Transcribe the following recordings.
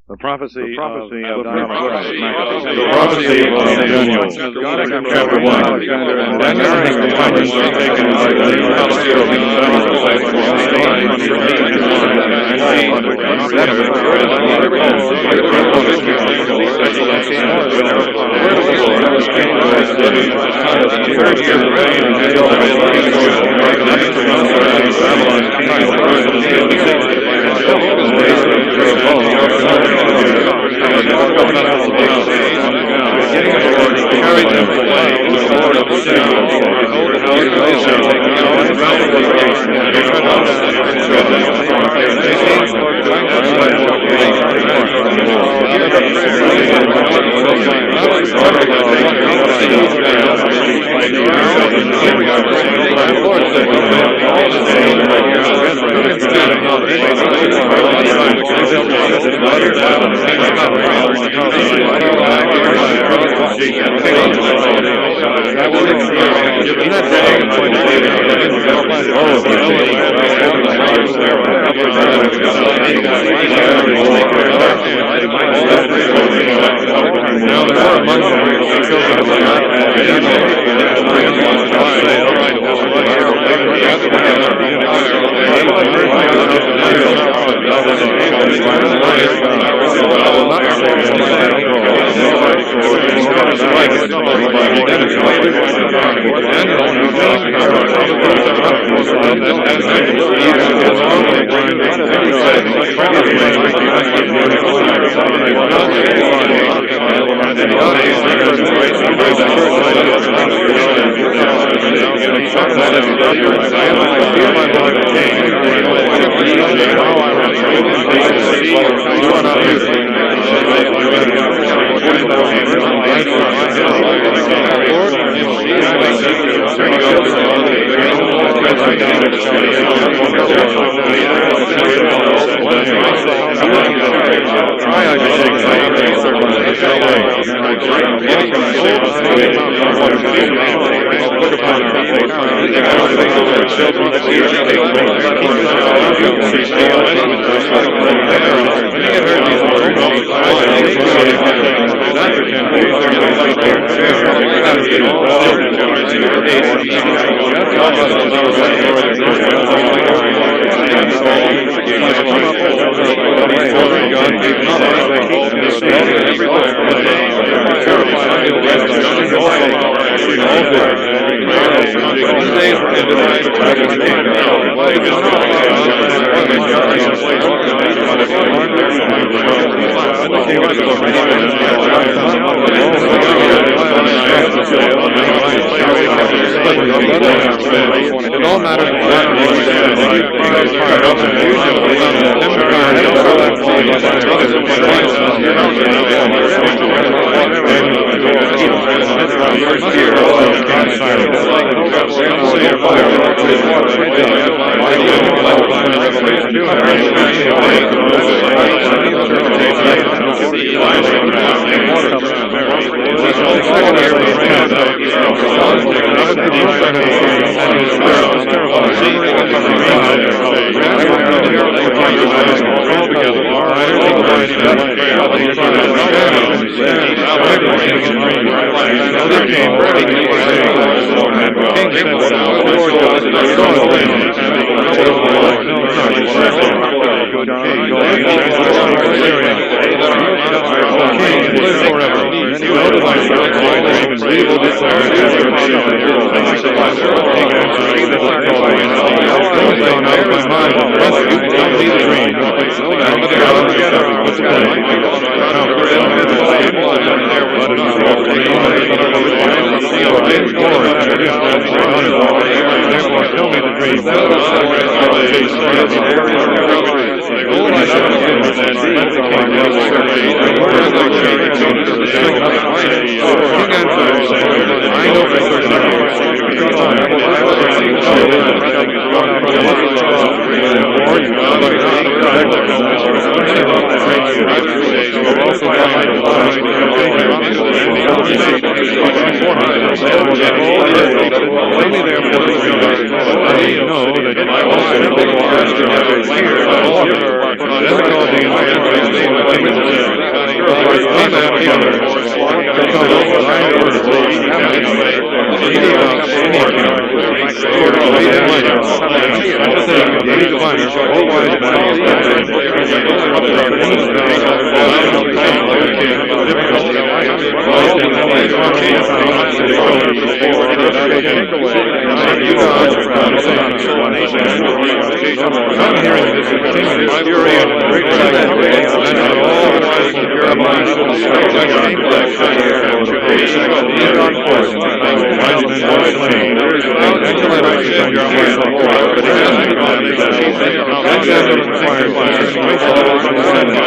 The prophecy of Daniel. Chapter 1. fury and great sacrifice, and that all the wise of your mind should strike like a black fire, be gone forth, wise men were slain, and to let us defend your myself, but it has become then shall the fire concerning which all the carry on,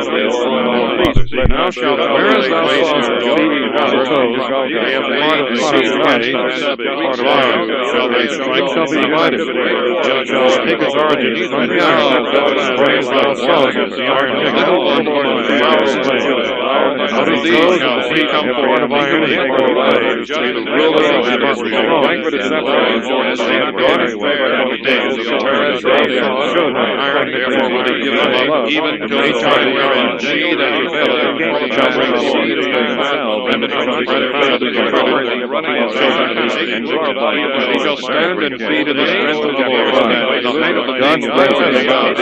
Now shalt thou, whereas thou sawest the feeding of the toes, they have water shall be divided. It shall take its origin from the iron, whereas thou sawest the iron nickel, out of these shall he come forth of iron, the ruler of the banquet is separated, as they have gone fair from the days, whereas thou sawest iron, therefore will he give them up, even till the time wherein she that prevaileth shall bring the seed of their mouth, and from the bread of the he shall stand and feed in the strength of the Lord, and the height of the God's blessing of God.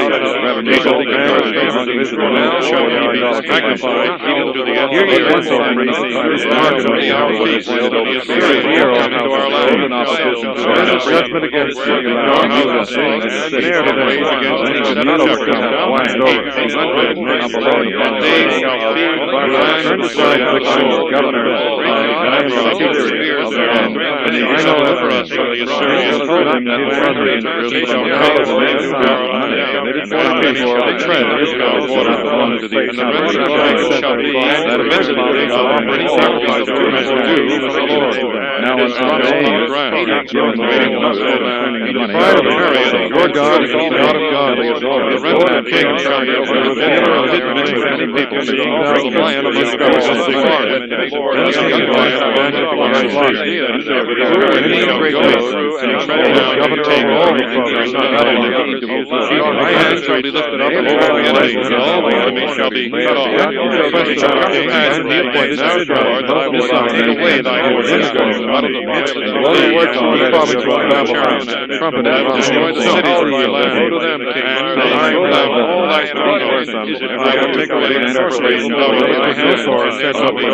He shall be now shall he be magnified, even to the end of the earth. His mark will be our peace, and the Assyrian will come into our land. And the judgment against your houses, and the rage against each that shall come down, and they shall feed the land of the governor, and he shall deliver us from the Assyrians, and he shall cause men to bear and shall tread water, and the rest of the shall be that amended shall offer any sacrifice to him as due for the Lord. Now is on the ground, and the pride of Mary, your God is the God of gods. The remnant king shall be over the banner of hidden many people, the lion of the stars of the forest, and the young lion of the slaughter. And he shall go through and tread down governor over all the provinces of Babylon. My hand shall be lifted up over the enemies, and all the enemies shall be cut off. He shall come to pass in the appointed hour that I will take away thy horses out of the midst of the land, and the province of Babylon, trumpet and destroy the cities of thy land. Go to them, and I will have all thy spoils, and I will take away the sorcery from thy hand, and shall be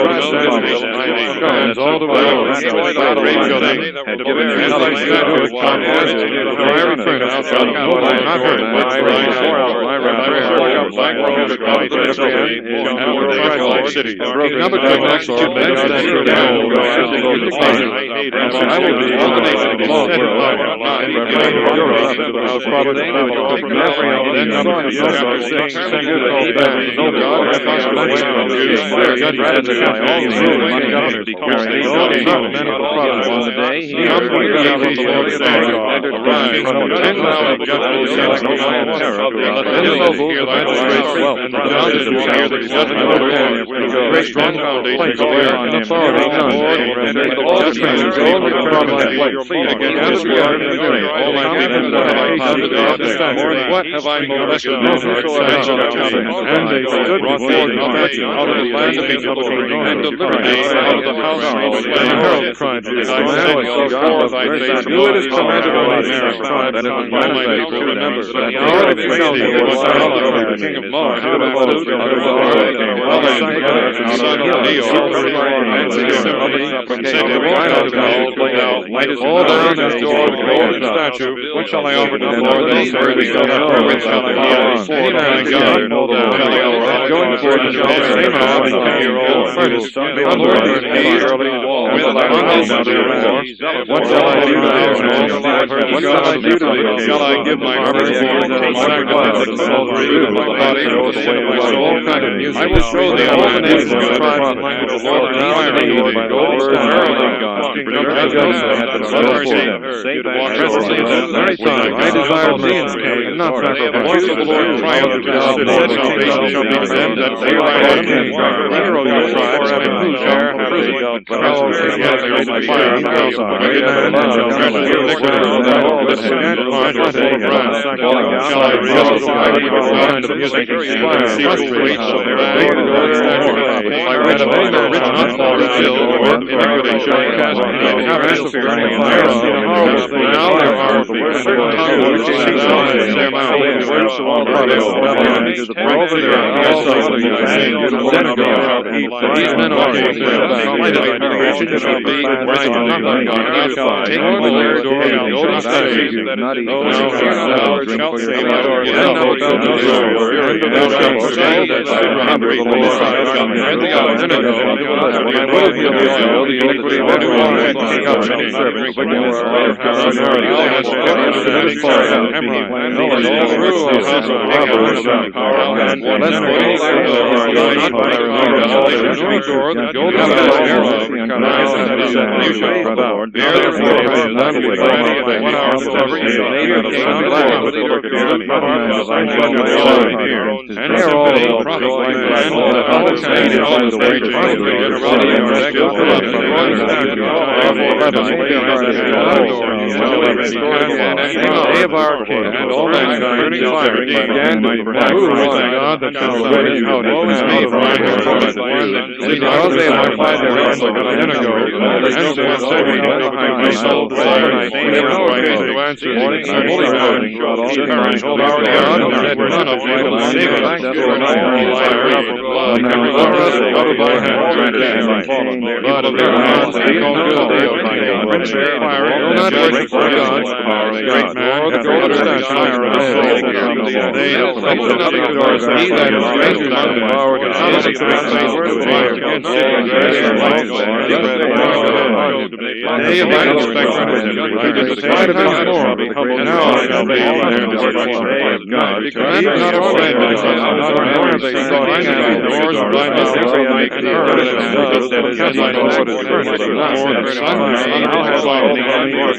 and all the world destroy thy great building, and given as thy statute upon us, for every furnace shall have what I have not heard, but I will pluck up thy groves out of the land, and will crush thy cities. Nebuchadnezzar then stand down, and I will do all the nations of the Lord, what have I molested? And they stood before the altar out of the land of Egypt, and delivered me out of the house of the herald cried, who is commanded on these tribes that all my people remember that the hour of Saudi was the king of Moab, out of the son of Neo, and the assembly, and said, light is all down and door of the golden statue. What shall I offer to the Lord? They shall have which shall I offer? Any man God, going forth and shall say, furnace, the Lord is he early, what shall I do now? What shall I do to thee? Shall I give my firstborn and sacrifice and salvary of my body for the sin of my soul? I will show thee all the nations of the tribes and language of the Lord, and I will give by the Lord, presently at that very time I desire mercy, and not sacrifice. The voice of the Lord triumphed to the city, salvation shall be to them that fear thy name. Hear, O your tribes, and who shall approve? But how can I raise my fire on the house? Shall I resolve kind of music, secret weights of rag, I read of all the written up or revealed, or iniquity shall cast now there are certain tongues which cease not in their mouth, these men are slighted by creation shall be right not by God, take the Lord door of the old statutes, those shall say thy word, and thou shalt do thy word, and thou shalt say that thy robbery the Lord shall and the hour and ago, when I will heal the oil, the iniquity of every one that take up any servant, but you are and all true, O house of robbers, and blessed are those who are not by the new door, the golden thereof, you shall about. Therefore, none with by 1 hour forever, you shall hear the sound of the with your beard, and symphony, prophecy, and all kinds of all the way day of our King, and all mankind burning fire began to God that shall away out his name because they have applied their hands like a vinegar, and so my soul desired, we have no occasion to answer morning and holy morning, God, that none of you will save us, for no fire, out of thy hand, but of their hands they call good, fire, will not worship God, great man, or the golden statue, they open up the doors, he that is raised by the power to see the fire against day of thy inspection, despite of his form, and now I shall be their destruction. Command not a friend, nor have they sought any of the doors of thy mouth, and heard, as thy Lord is furnished, for the sun now has all the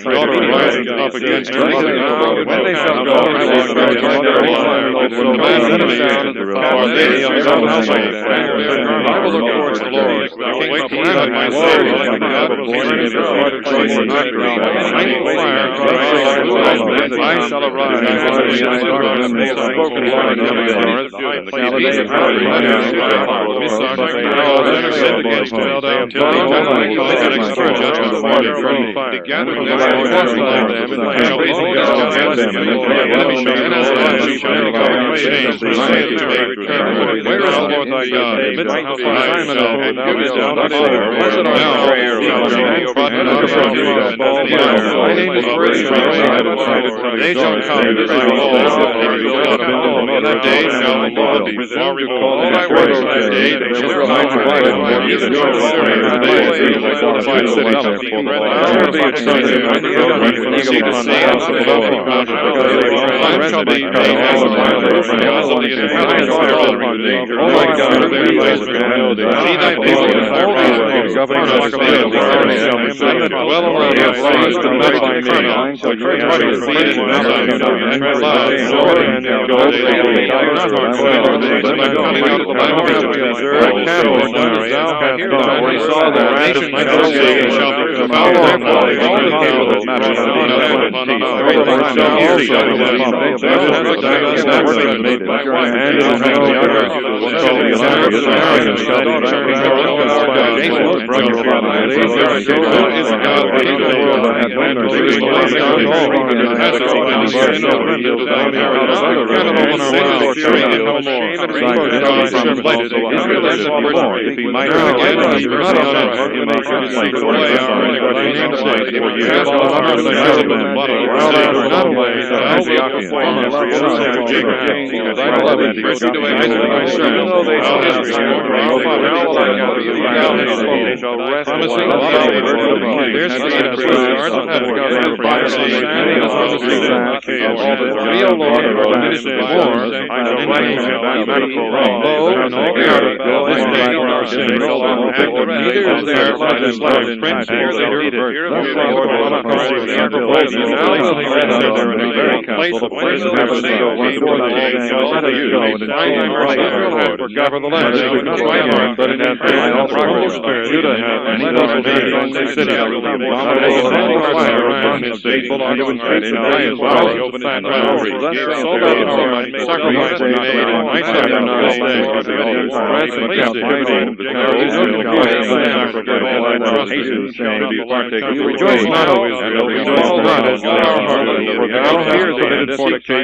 daughter rising up against her mother. When they shall go, I will strike their fire, command enemies, for they are some household. I will look towards the Lord, wait to let my soul, like God will furnish the water choice and not drown. I shall arise, spoken Lord, sinned against fell down till they an extra judgment of water from fire. Together with them, I shall raise against them, where is the Lord thy God? My name is worthy of they shall come in that day shall the Lord be presumed to call all thy words in that day, they shall come even to the fortified city. There be excited when the eagle from sea to sea and the lofty mountains, time shall be paid as a because of the inhabitants thereof. O my God, see thy people in all these ways, governors like a little, that dwell around their flames to meditate me, so courage to feed and love, sword and gold, not hard forever, coming out of the land of cattle, and done as thou hast done, when he saw the nation shall be devoured, therefore all the cattle that matter upon us, shall also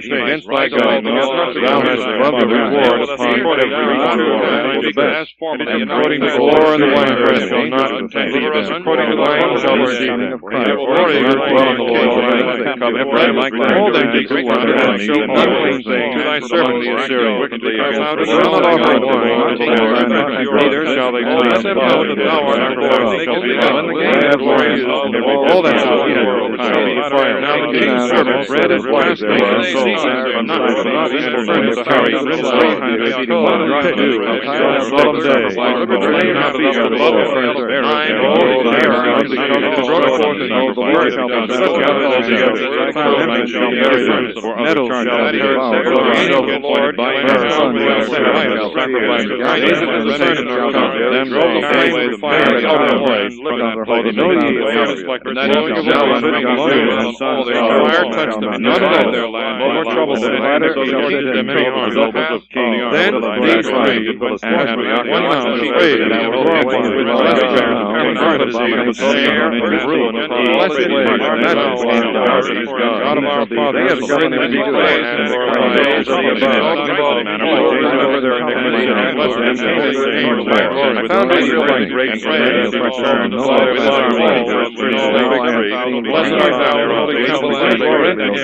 against thy God, thou hast loved the reward upon every one and according to the law and the winepress shall not contain us, according to the wine shall receive it. Glory dwell in the Lord's land, Ephraim, all them be great and show unclean things to thy servant the Assyrian, because thou didst not offer wine to the Lord, neither shall they please. Let them know that thou art the Lord, shall be when the king hath glorious, all that shall eat it shall be fire. Now the king's servant bread and wine, not enter to carry solemn day, nettles shall be the Lord by then these three, one mountain prayed, and I will God of our Father, they have sinned and be and I found Israel by great praise, blessed art thou, holy temple, alienated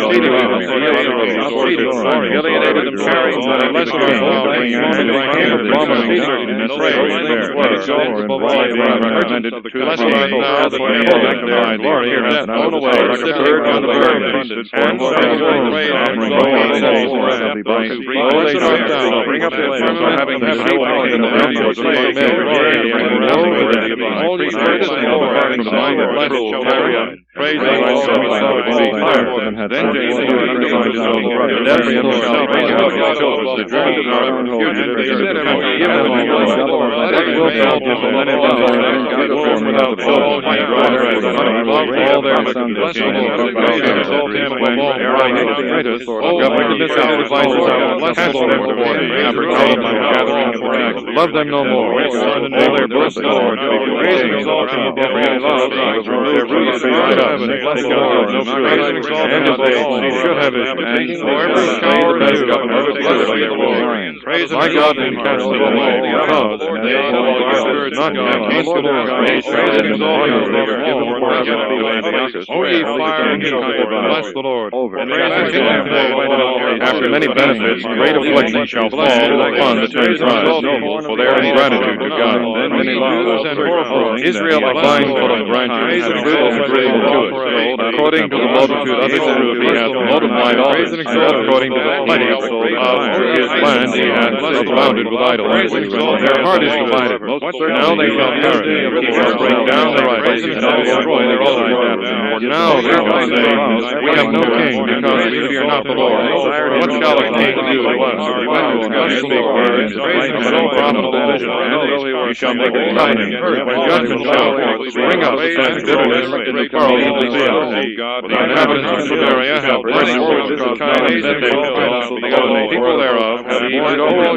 them carrying, blessed art bring up the having praise love them no more. Their boast, Lord. Praise and exalt him above all love. Their roots right up. Bless God. No praise and exalt him above all. He should have it. Whoever is coward and praise my God and cast them away. Because they are not peace to Lord. Praise and exalt him above all. O ye fire and bless the Lord. After many benefits, great affliction shall fall upon the 10 tribes, for their ingratitude to God. Israel a vine full of branches, and fruit agreeable to it. According to the multitude of his fruit, he hath multiplied all it, and according to the plenty of his land, he hath abounded with idols. Their heart is divided. Now they shall perish. He shall break down the righteous, and shall destroy their altars. Now they shall say, we have no king, because we fear not the Lord. What shall a king do to us? Speak words, so profitable vision. He shall make a covenant, when judgment shall bring us and bitterness in the quarrels of the field. The inhabitants of Samaria have blessed the kindness that they because the people thereof have mourned over the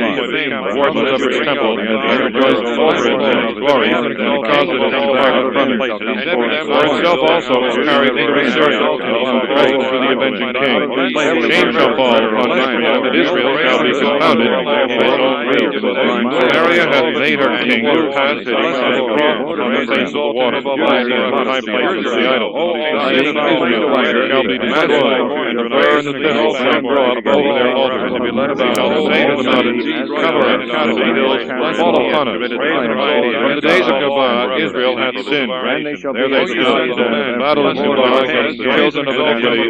wardens of its temple, and rejoiced over its glory, because it has departed from it. For itself also has carried into his circle, and praise to the avenging king. Shame shall fall upon Israel, that Israel shall be confounded. Samaria hath made her king to pass it from the face of the water, and high places the idol. Israel shall be destroyed, and the fire and the thistle shall grow up over their altars, to be led about on the same of the mountains, cover it, cattle, the hills, fall upon us. From the days of Gabah, Israel hath sinned. There they stood, and battle in Gabah against the children of iniquity,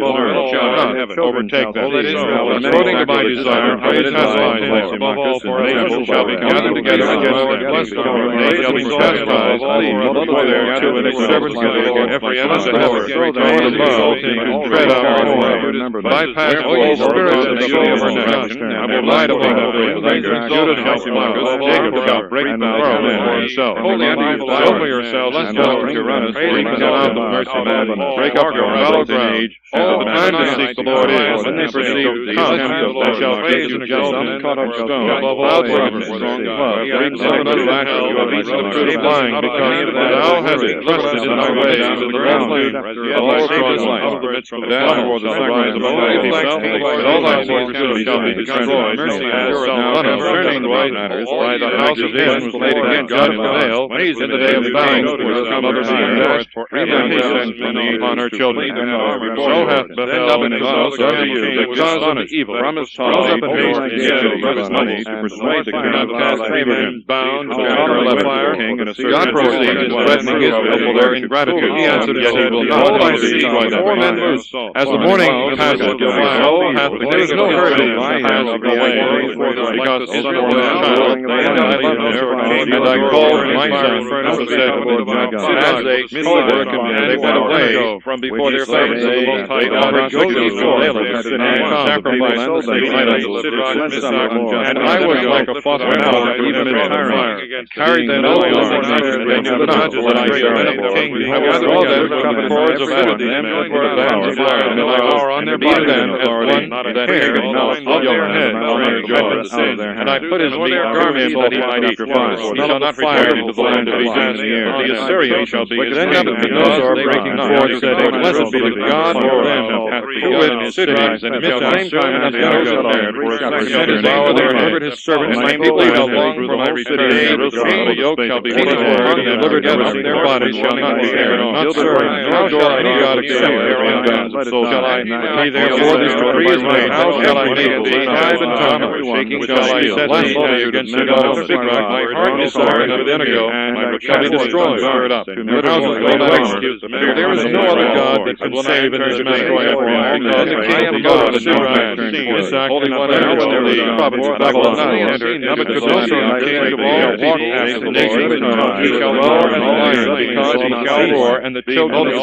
shall not overtake them. According to my desire, praise hath mine place above all forever. Shall be gathered together against them. Bless the Lord. They shall be chastised for their two and its servants against every enemy of the Lord. Going above, and tread out our way. Bypass all spirits and the beauty of our neck. I will light upon the fingers. Judah shall flourish. Jacob shall break the world for himself. Open yourselves, let's go to Tyrannus. Break out the mercy man. Break up your fallow ground. The time to seek the Lord is, when they perceive come, they shall praise and exalt him. Caught up stone. Cloud servants, reap seven other lashes. You have eaten the fruit of lying, because thou hast trusted in thy ways, and the ground all straws out of the midst of the down toward the sacrifice. rise among thy people, and all thy fortresses shall be destroyed. Now concerning what matters, why the house of David was laid against Jezebel in the day of battle, for some other man for reprehension upon her children. So hath Bethel and Vols done you, because of the evil, rose up and made his money to persuade the king of cast Abraham bound to the fire. God proceeds in threatening Israel for their ingratitude. He answered, yet he will not by sea strike four men loose. As the morning passeth, so hath there is no hurting has away, because his son was a child, and I called my son and said, as they work, and they went away from before their faces of the Most High God, and go ye forth, and sacrifice the idols, and I was like a foster now, even in tyrant, carried them all over, they knew not what I said, I gathered all them from the cords of Adam, and put a band of fire, and I power on their body, them as one that hair of your head, and I put his meat garments that he might eat. He shall not return into the land of Egypt. The Assyrian shall be his name. Then Nebuchadnezzar, breaking forth, said, blessed be the God of them who with his cities, and at the same time hath prepared for a set his hour there, and delivered his servants, my people shall long for my return. The yoke shall be put upon them, delivered them, their bodies shall not be shared on. Not serve, nor shall any God except their own God. So shall I be therefore this decree is made, how shall I make thee tribe and tongue, shaking shall I set thee against the God of Sigrak, my heart is sore and Abednego, shall be destroyed, stirred up, your houses go not execute. There is no other God that can save in this matter, because the king of God is Sigrak, Isaac, and Abednego, the province of Babylon, entered Nebuchadnezzar, king of all people, as the nation, he shall roar and iron, because he shall roar, and the children of the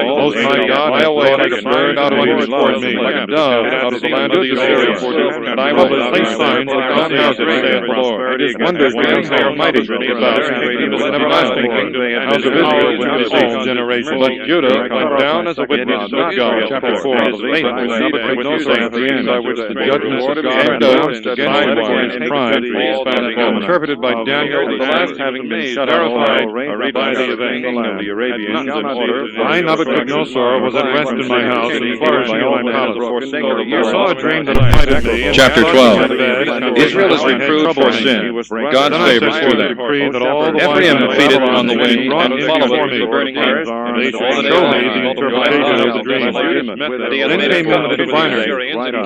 Most High God, I away like a bird out of one toward me, like a dove out of the land of the Assyrians, and I will place signs of God's houses, saith the Lord. It is wonders because they are mighty about, it is an everlasting kingdom, house of Israel with this whole generation. But Judah went down as a witness of God. Chapter 4 is Nebuchadnezzar, by which the judgments of God are announced against his pride, interpreted by Daniel, the last having been shut out, by the king of the Arabians in order. I, Nebuchadnezzar, was at rest in my house, and flourishing in my palace. I saw a dream that invited me. Chapter 12. Israel is reproved for sin. God's favors to them. Ephraim feedeth on the wind, and followeth the burning hair. They show me the interpretation of the dream. Then came in the diviners,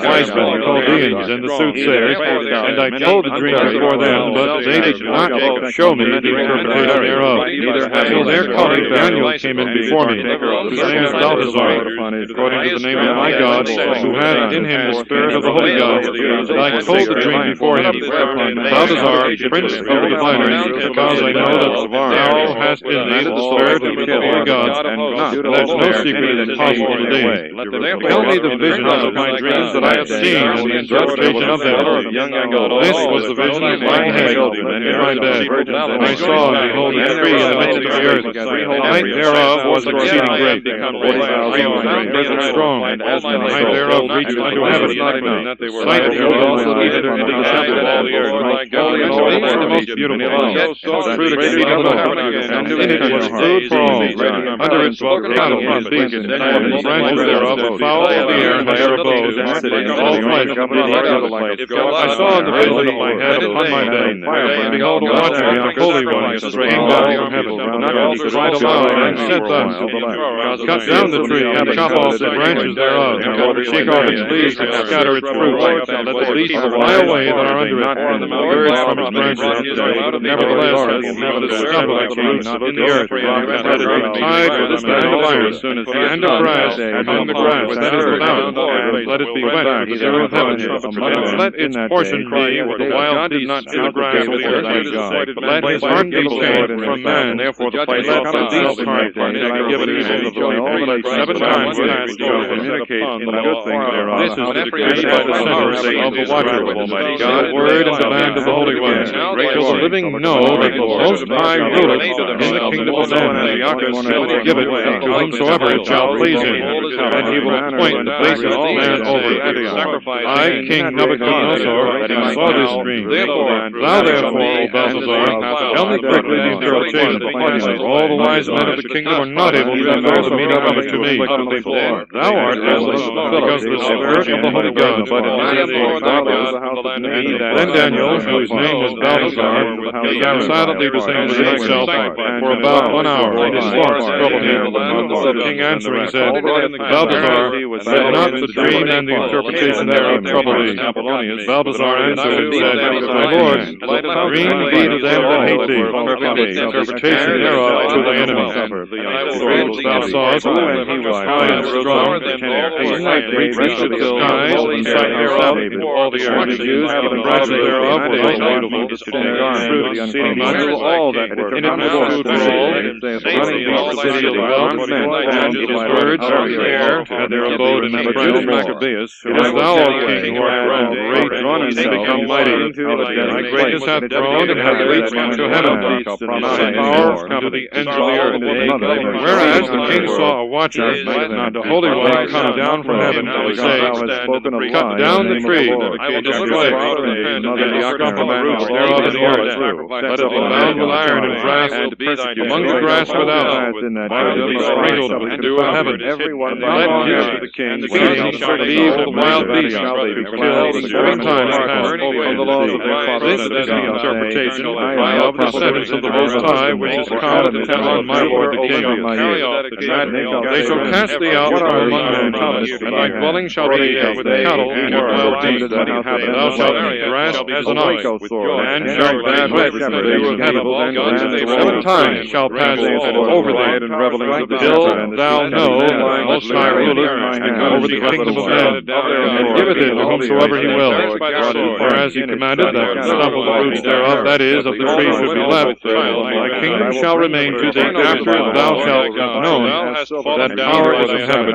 wise men, the Chaldeans, and the soothsayers, and I told the dream before them, but they did not show me the interpretation thereof. Till their colleague Daniel came in before me, whose name is Balthazar, according to the name of my God, who hath in him the spirit of the holy God. And I told the dream before him, Balthazar, prince of the diviners, because I know that thou hast in thee the spirit of the holy God, and that no secret is possible to thee. Tell me the vision of my dreams that I have seen, and the interpretation of them. This was the vision of my head in my bed. I saw, and behold, a tree in the midst of the earth. The height thereof was exceeding great, 40,000 strong, and the height thereof reached unto heaven. Sight thereof even into the temple of all the earth. These are the most beautiful ones. Fruit exceeding little, and in it was food for all. Under it dwelt cattle and beasts, and the branches thereof the fowl of the air and their abodes, and all flesh. I saw in the vision of my head upon my bed, and behold, a watcher, the Holy One, came down from heaven. He cried aloud and said thus, cut down the tree, and chop off the branches thereof, shake off its leaves, and scatter its fruit. Let the beasts fly away that are under it, and the birds from its branches. Nevertheless, it will never stumble at the roots in the earth. Let it be tied with a band of iron, and of brass among the grass that is without. Let it be wet with the dew of heaven, and let its portion be where the wild beasts in the grass of the earth. Let his heart be changed from man. Therefore, the place of the beast's heart and give it evil of the way. 7 times passed over upon the wall. This is the decree by the sinners of the watcher of Almighty God, word and demand of the Holy One. Shall the living know that the Most High ruleth in the kingdom of men, and the Yaakov shall give it to whomsoever it shall please him, and he will appoint the basis man over I, King Nebuchadnezzar, saw this dream. Thou therefore, O Balthazar, tell me quickly the interpretation of the parchment. All the wise men of the kingdom are not able to declare the meaning of it to me. Thou art Atlas, because the Spirit of the Holy God. Then Daniel, whose name was Balthazar, began silently to think within himself for about 1 hour, and his thoughts troubled him. The king answering said, Balthazar, let not the dream and the interpretation thereof trouble thee. Balthazar answered and said, My lord, the dream be to them that hate thee, the interpretation thereof to thy enemies. Thou sawest, he was high and strong, reached the skies, and sight thereof into all the earth. The branches thereof were most beautiful, fruit exceeding much, in it was food for all, the city of the wealth, and his birds of the air had their abode in the branches. It is thou, O king, who art grown great, and become mighty. Thy greatness hath grown, and hath reached unto heaven, thy power unto the ends of the earth. Whereas the king saw a watcher, and the Holy One come down from heaven, and say, Cut down the tree, I will destroy it, and the stump of the roots thereof in the earth. Let it be bound with iron and brass, among the grass without, while it be sprinkled with the dew of heaven. Let the king feeding shall be with the wild beasts, till 7 times past over the laws of their fathers. This is the interpretation of the sentence of the Most High, which is come to tell on my lord the king. They shall cast thee out from among men, and thy dwelling shall be with cattle and wild beasts. Thou shalt eat grass as an ox, and shalt bad wet from the dew of heaven. 7 times shall pass over thee, till thou know the Most High ruleth over the kingdom of men, and giveth it to whomsoever he will. Whereas he commanded that the stump of the roots thereof, that is, of the tree, should be left, thy kingdom shall remain to thee after thou shalt have known that power is in heaven.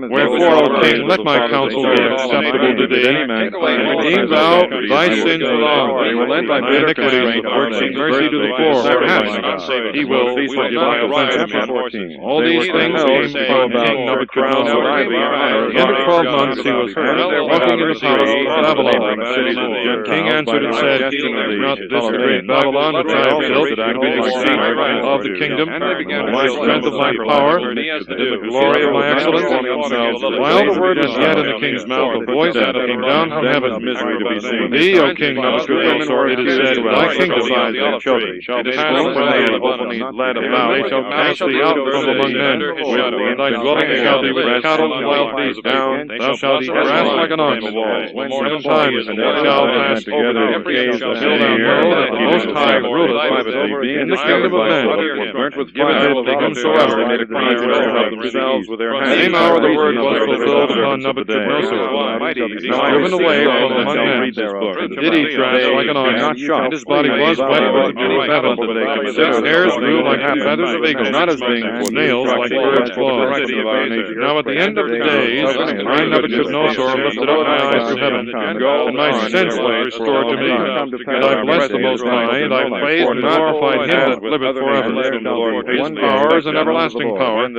Wherefore, O king, let my counsel be acceptable to thee, and redeem thou thy sins with all, thy iniquity, working mercy to the poor. Perhaps he will forgive thy offenses. All these things came from King Nebuchadnezzar. In the 12 months he was walking in the palace of Babylon. The king answered and said, Not this great Babylon which I have built, that be the seat of the kingdom, my strength of my power, the glory of my excellence. While the word was yet in the king's mouth, a voice came down from heaven. Thee, O king Nebuchadnezzar, it is said, thy kingdom shall pass when they have openly led about. They shall cast thee out from among men, and thy dwelling shall be with cattle and wild beasts. Thou shalt eat grass like an ox. 7 times shall pass together till thou know that the Most High ruleth in the kingdom of men, giveth it to whomsoever themselves with their hands. The same hour the word was fulfilled upon Nebuchadnezzar. Driven away from among men, did eat grass like an ox, and his body was wet with the dew of heaven. 6 hairs grew like the feathers of eagles, not as being nails like birds' claws. Now at the end of the days, I Nebuchadnezzar lifted up my eyes to heaven, and my sense was restored to me. And I blessed the Most High, and I praised and glorified him that liveth forever. His power is an everlasting power, and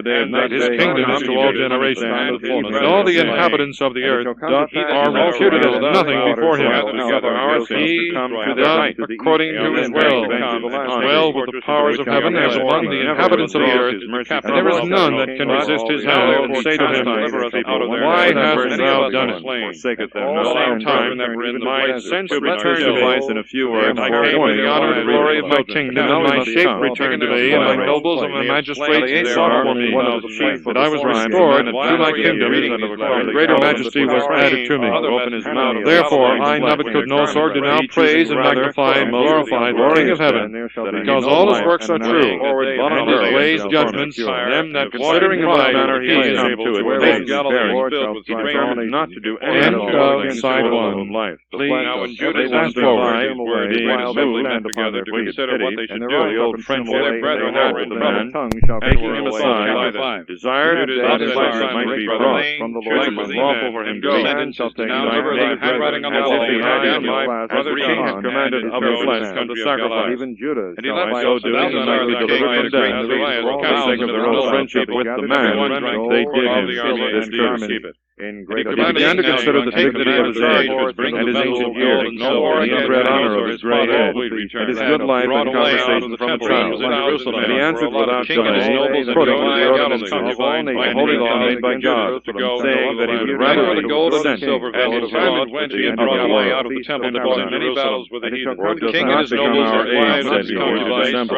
his kingdom is to all generations. And all the inhabitants of the earth are reputed as nothing before him. He doth according to his will, dwell with the powers of heaven as among the inhabitants of the earth, and there is none that can resist his hand and say to him, Why hast thou done it? At the same time, my sense returned to me, in a few words, I came with the honor and glory of my kingdom, and my shape returned to me, and my nobles and my magistrates sought for me, and I was restored to my kingdom, and greater majesty was added to me. Therefore, I, Nebuchadnezzar, do now praise and magnify and glorify the King of heaven, because all his works are true, and his ways judgments, them that considering in what manner he is able to advance. Not to do anything side 1. Now when Judah fast forward, where the assembly met together to consider what they should do, the old friendship their brethren had with the man, taking him aside, desired that his son might be brought from the Lord, was lawful for him to go, and shall take thy handwriting on the wall, as the king had commanded of the flesh unto sacrifice. And he left so doing, and might be delivered from death, for the sake of their old friendship with the man, they did him this determined in great He began to consider the dignity of his age, and his ancient years, and the inbred honor of his gray head, and his good life and conversation from a child. And he answered without delay, quoting the ordinances of all nations, holy law made by God, saying that he would rather be sent and his God went and brought away out of the temple to fight many battles with the heathen. The king and his nobles and wives said he were to assemble,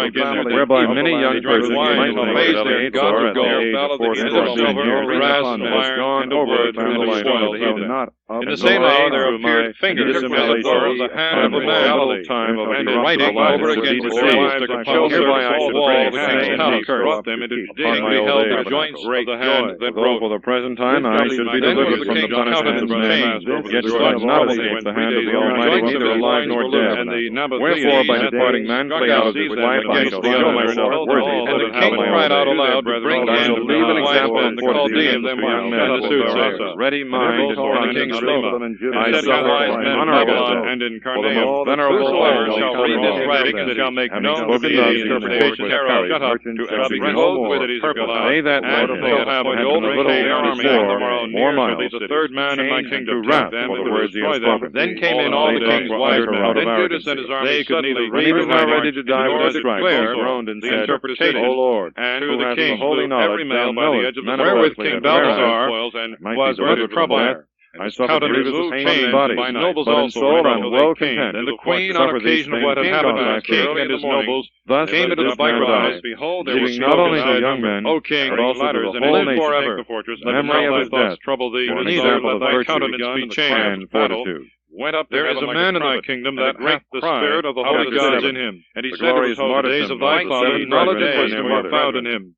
whereby many young persons might raise their gods of gold, silver, brass, iron, and wood, and the spoils of heathen. In the same hour there appeared fingers from the door of the hand of a man, and writing over against the walls to compel hereby I should bring the king's house, brought them into and beheld the joints of the hand that broke. For the present time I should be delivered from the punishment of man, yet should I not escape the hand of the Almighty, neither alive nor dead. Wherefore by departing man flee out of his life, I shall show myself worthy And the king cried out aloud, bring I shall in leave an example and the for the Chaldeans, young young men, men, the soothsayers, ready mind, and the king I suffer honorable and in for the most venerable whosoever shall read this writing and shall make known to spoken the thus, interpretation thereof, shut up, shall be clothed with the purpose. They that And shall have a golden chain army on tomorrow near to be the third man in my kingdom to wrath them for the and words he has destroy them. spoken. Then came in all the king's wise men. Then Judas and his army could neither read He was nor now ready to die nor with a strike, declare groaned and the said, interpretation. O Lord, And who to the hast king the holy slew knowledge, every male thou by the knowest edge of the men wherewith of King earthly affairs, Balthazar was ready to trouble her. I suffered grievous pain in the body, By nobles but in also, soul I'm until well they came. content. And the queen, on occasion of what had happened to the king and his nobles, Thus came into the rise. Behold, there was giving not only smoke to young men, O king, but also to ladders, the and whole live nation, forever. the Fortress, memory of his death, trouble thee, for an neither example let of thy virtue countenance be changed. and fortitude. Went up there is a man in thy kingdom that hath the spirit of the holy gods in him. And he said, it was the days of thy father, knowledge and wisdom were found in him.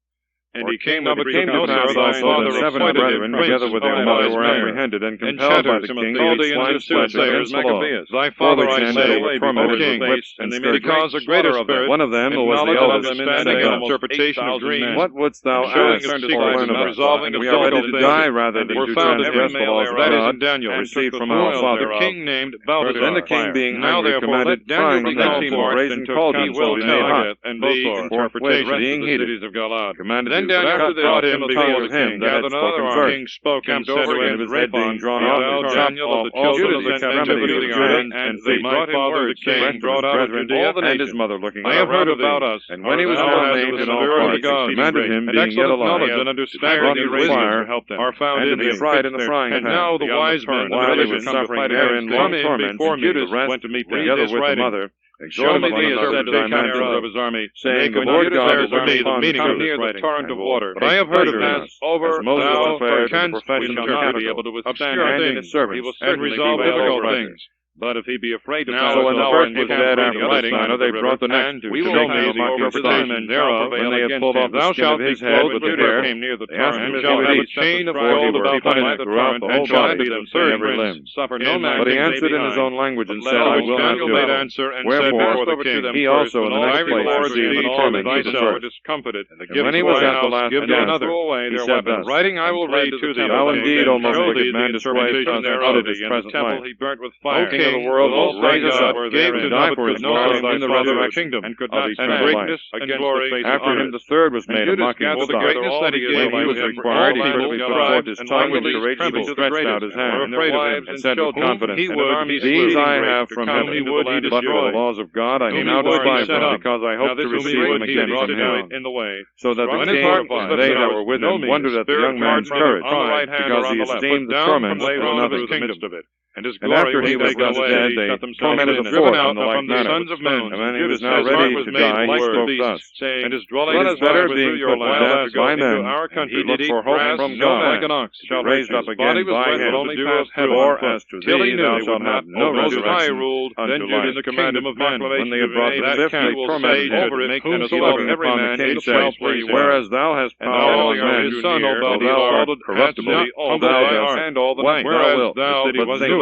And he came up It came to pass thy also father that 7 appointed brethren, him together with their mother, were men. apprehended and compelled by the king to eat swine's flesh against the law. Thy father, I say, were tormented king, with whips and scourges. because a greater spirit, One of them, who was the eldest, said and thus, interpretation of dreams, What wouldst thou showing ask of or secrets, learn and of us? resolving of We are ready to difficult die things, rather than were to found in transgress every the laws of that is God, in Daniel, received from our our father. The king named Balthazar. Then the king, being now angry, therefore commanded let Daniel frying be pans called raised and called he will himself tell hot, and the interpretation being of the heated. cities of Galaad. Commanded Then to Daniel brought him before before the him king, that had gathered another spoken army. first. King spoke and Comes said over to him, him, his head being drawn off, thou and Daniel of the children of the extremity of Judah, and they my father the king brought out of Judea and his mother looking I have heard around about us. And when he was Thou now hast named the in all spirit of parts, the gods, commanded him, and being yet excellent alive, knowledge and understanding and with wisdom fire, to help them, are found and to in be him. fried in the frying And pan. now the wise men, while he the was come to suffering fight therein against long him, torments, before and me, Judas went to meet them. together This with the writing. mother, Show exhorted me one the another to thy interpretation mantle, of his army, saying, the The Lord God declares is for me the upon meaning come of this near the writing. torrent of water. But I have heard of pleasure in this us, over as Moses thou declared in the canst, we profession shall of not be Canada, able to withstand and in things, his servants, he will and certainly resolve be well difficult over things. But if he be afraid to So when the first was dead after the this manner, they brought the next to we will shake have him the among his interpretation sons. thereof, When they had pulled off the thou skin shalt of be his head clothed with with the hair, came near the they asked torrent, him and if shall he have would a eat, chain of for he gold were about deep in by it the throughout torrent, the and whole shall body, be the third every prince. limb. Suffer no man But he to answered stay in his behind. own language and Let said, I which will not Daniel do made it. answer and said Wherefore, before the king, he also in the next every place Lord received and the all torment thy of the self were first. discomfited. And when he was at the last give gasp, another away he their said weapons. thus, Writing I will read to thee. Thou indeed, O most show wicked thee man, the disgraced interpretation us thereof. out of this And the present temple life. he burnt with O fire. King of the world, raise us up, gave to to die for his Nebuchadnezzar glory thy in the father's resurrection kingdom, and could of not eternal stand greatness life. and glory. After him the third was made a mocking gathered stock. together all the When he was Israelites, required, he all quickly people, put forth tribes, his and tongue and languages courageously trembled. stretched out his Were hand, afraid of him, and said with children, confidence, he would, These I have from come, heaven, he would, he but for the destroyed. laws of God I Whom now he would, he despise set them, up. because I Now hope to this whom he receive would, them he again brought from to him. light in the way. So that the When his king heart was and they lifted that up, were with no him means, wondered at the spirit young man's charged courage, on the right hand because or on he the left, esteemed put the down torments from the as throne of nothing. his midst of it. And his And glory after he was was taken thus away, dead, they they shut themselves tormented in the and driven fourth out in the from like the manner. sons of men. And when he was Judas now his heart ready was to made die, he like the spoke beast, thus, saying, and his dwelling It is is better far being through your put to land death to go by into men, our country. to look for hope Grass, from no God, like an ox, to be raised up his again body was by wet with him. only dew of heaven, For as to till he thee knew thou they shalt would have not no obey. Most high resurrection ruled, then unto Judas life. the kingdom of men. When they had brought the that fifth, they king will tormented say, him, over it, make and whosoever looking every upon man the king eat shall said, please Whereas thou hast and power all on men, his son, O though thou art corruptible, all the thou day dost and all the what night. thou Whereas wilt, thou, but but think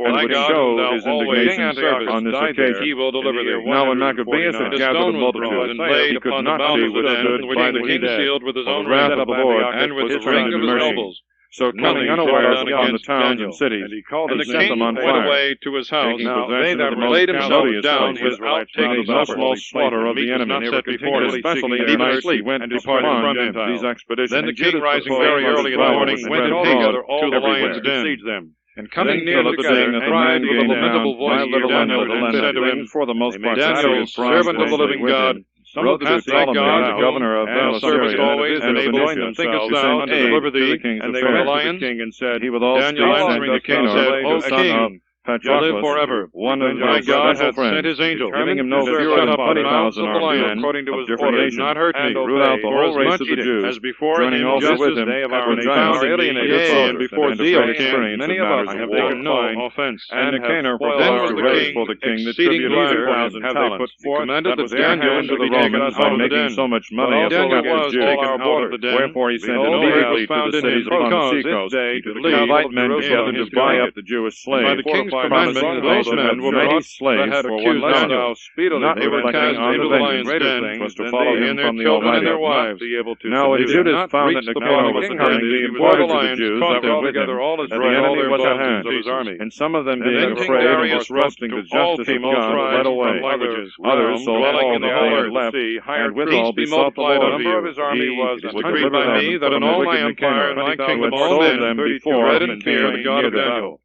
and would show his indignation on this occasion. He will deliver thee. Now when Maccabeus had gathered the multitude, he could not see withstood by the heat, sealed with his for own the wrath of the Lord and with was his ring turned of to his mercy. nobles. So coming unawares upon the towns and cities, and he called and the set king them on went fire, away to his house. taking Now possession they of that the most laid himself commodious down places, without taking taking no supper, small slaughter of the enemy. not set before him, Especially and in even night asleep, he went and to departed prolong from him. these expeditions. Then the And king, Judas rising proposed very early in the well morning, with went red and blood together all the lions to everywhere. besiege them. And coming Then near Philip, together, seeing that the cried man with a gained lamentable down voice my little Daniel, Daniel, and said to him, for the most part, Daniel, servant of the living God, some of the Ptolemy, the governor of servants always, and and able, thinkest thinkest thou to to deliver to thee, the king's and they affairs. were the lions? King and said, he with all Daniel speech answering the king said, O king, Patroclus, live forever. one of My thy God special hath friends, sent his angel, giving him no and fewer shut than up the 20,000 mouths of the armed lions men according to of his different orders, nations, not hurt me, and root out the whole race of the eating, Jews, as before joining him, also just with as him they have were our giants, alienated yea, and before and thee, great O king, experience many in of us matters have of war. taken no offense, And Nicanor then proposed was to the raise king for the king the exceeding tribute glad of for 1,000 have talents. they put forth, Commanded that was that their Daniel hand to to the be taken Romans out by of the making den. so much money But of the Daniel wicked was Jews. taken out of the den. Wherefore he sent Behold, immediately he was to found the in him, cities upon the because this seacoast day to to lead invite men Jerusalem together to to buy God. up the Jewish And slaves. by the king's commandment, Promising those also men that were many brought slaves that had for one accused lesson, Daniel speedily. not They were reflecting cast on into the the vengeance, lion's den, was to and follow they him and their from the children and Almighty. their wives. Be able to Now when they did Judas not found reach that the Nicanor bottom was of the coming, den, he he imparted before to the the lions Jews caught that were them with him together all his that the right, all enemy their was at bones hand, of his army. and some of them And being then King afraid and Darius were wrote trusting to the all justice of people, God, tribes, led away. from languages, Others so dwelling called in the that they whole had earth, left, sea, and withal be besought the multiplied Lord. unto you. Of his army was It is decreed by me that in all my empire and my kingdom all sold men them dread before and fear the God of Daniel.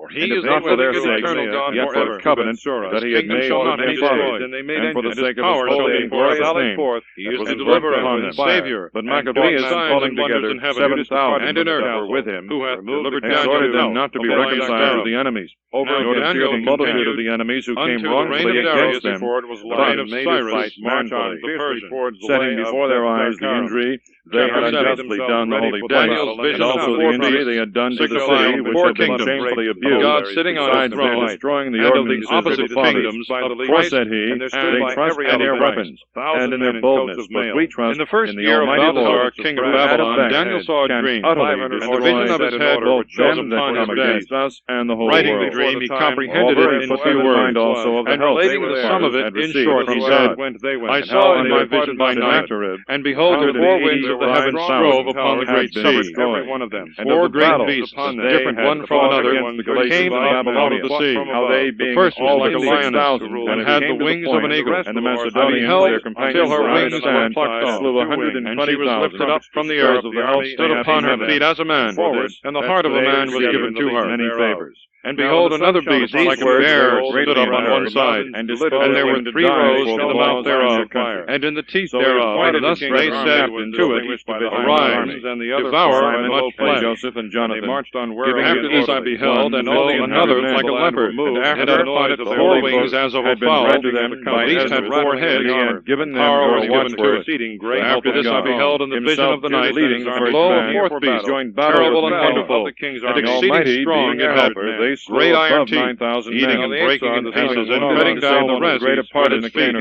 For he and is not for the their living sake, eternal God yet for forever. the covenant that he had Kingdom made shall with not be many destroyed, fathers, and they made and for the and his sake of his power shall holy be and glorious sallied name. forth. He is was the his deliverer upon and them. Savior. But And Maccabeus, signs calling and wonders together in heaven, 7,000 and in earth that were with him, who hath delivered exhorted Daniel them not to be of the lion's reconciled to den. the enemies, Now nor to fear Daniel the multitude continued of the enemies who came unto the reign wrongfully of Darius, against them, before it was the but reign of made Cyrus, fight march on manfully, the Persian, setting before their eyes the injury they had unjustly done the holy place, Daniel's vision and also of the four injury beasts, they had done to the signifying city, which four had been kingdoms, shamefully of abused, God sitting on his besides their throne, destroying the and of the ordinances of opposite the fathers. kingdoms of For, Christ, said he, and there stood they by trust every in their other weapons, and in their men boldness, coats of but mail. we trust In the first in the year of Almighty Lord, Belshazzar, king of who out Babylon, of Daniel that saw a can dream, utterly and the destroy vision of his head both was them that upon come his day. against us and the whole Writing world. the dream, he comprehended Moreover, it he in put few them in mind words, also of the and help relating they the were sum of it had in received short, from he God. said, I And saw how in my vision by night, and behold, the four winds of the heavens strove upon the great sea, every one of them. And Four of the great battles beasts, that they different had one from fought another, against the Galatians came and up out of the sea. how they The being first was all like a lioness, 6,000, and had the wings of an eagle, and the Macedonians, their companions, until her wings were plucked off, slew and she was 120,000 lifted up from the earth, stood upon her feet as a man, and the heart of a man was given to her. many favors. And behold, another beast, like a bear, stood up on one side, and there were 3 rows to the mouth thereof, and in the teeth thereof, and thus they said to it, Arise, devour much flesh. Joseph and Jonathan, After this I beheld, and lo, another like a leopard, and upon it 4 wings as of a fowl. The beast had 4 heads, and power was given to it. After this I beheld in the vision of the night, and lo, a 4th beast, terrible and wonderful, and exceeding strong in help, great iron teeth, eating and breaking in pieces, and treading down the rest with its feet,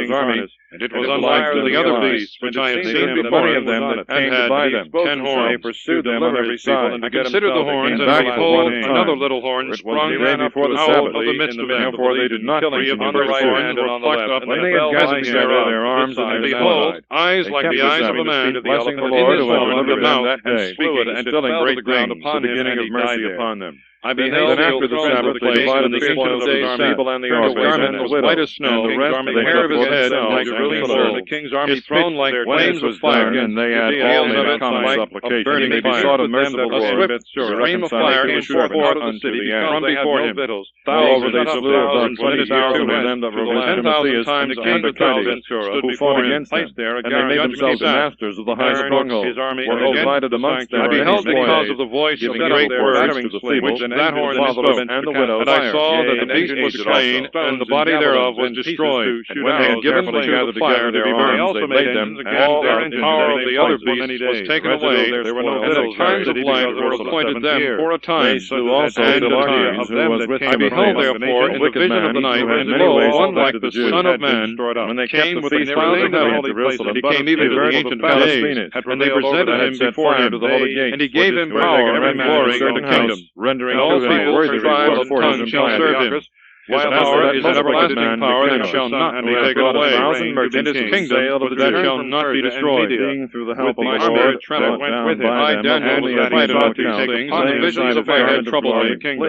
and it was unlike to the other beasts which I had seen before, of them that came to buy them, 10 horns. they pursued them on every side. I considered the horns, and behold, another little horn sprung before the out Sabbath, of the midst of them. therefore they did not Three of the first horns were plucked up, when they had gathered together their arms and behold, eyes like the eyes of a man, blessing the in Lord his who had mouth, delivered them that and day, speaking, and instilling great ground things, upon the him, beginning and of he mercy died upon them. I beheld then after the Sabbath they divided the spoils of his people and the orphans, garment and the was white widows, as snow, and the rest the hair of his head like Jerusalem, the king's army, his throne like flames of fire, and they had all made a common supplication, and they besought a merciful a Lord swift to stream of reconcile fire the came forth out of the unto city the end. from before him. Moreover, they Thousands slew above of 20,000 of them that were with 10,000 Timotheus times and 100,000 who fought against them, and they made themselves masters of the high stronghold, were divided amongst them. I beheld because of the voice of giving great their words, to the feeble, which that horn fatherless, spoke, and the widows, and I saw that the beast was slain, and the body thereof was destroyed. And when they had given to the fire to be burned, also they laid them, all the power of the other beasts was taken away, there were no and the times of life were appointed them for a time, slew also and a Philarches, time. who was with I beheld therefore in the vision of the night, and lo, one like the Son of Man came with the clouds of heaven, and he came even to the Ancient of Days, and they presented him before him, and he gave him power and glory and the kingdom, rendering and all to him peoples, worthy tribes, before and his tongues shall impiety. serve him. His power is an everlasting power that shall not be taken away, and his kingdom that shall not be destroyed. With my spirit trembled with him. I, Daniel, was afraid about these things, and the visions of fire had troubled my kingdom.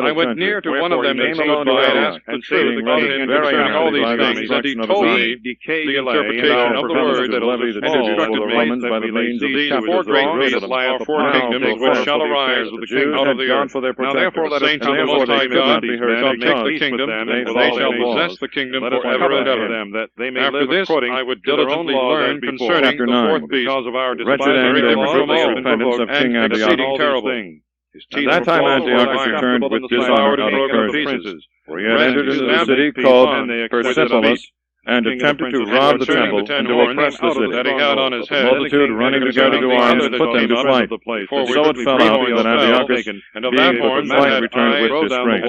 I went near to one of them that stood by and asked the truth about him concerning all these things, and he told me the interpretation of the word that instructed me. These four great beasts are four kingdoms which shall arise with the king out of the earth. Now therefore let us come to the Most High God, shall take the kingdom, and they shall possess the kingdom forever and ever. After this I would diligently learn concerning the fourth beast, very different from all, and exceeding terrible. At that time Antiochus returned with dishonor out of Persia, for he had entered into the city called Persepolis, and attempted to rob the temple and to oppress the city. That he had on his head, the multitude running together to arms put them to flight. So it fell out that Antiochus, being put to flight, returned with disgrace.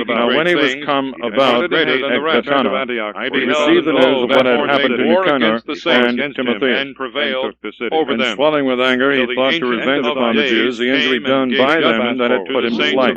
Now when he was come about Ecbatana, he received the news of what had happened to Nicanor and Timotheus, and swelling with anger, he thought to revenge upon the Jews the injury done by them that had put him to flight.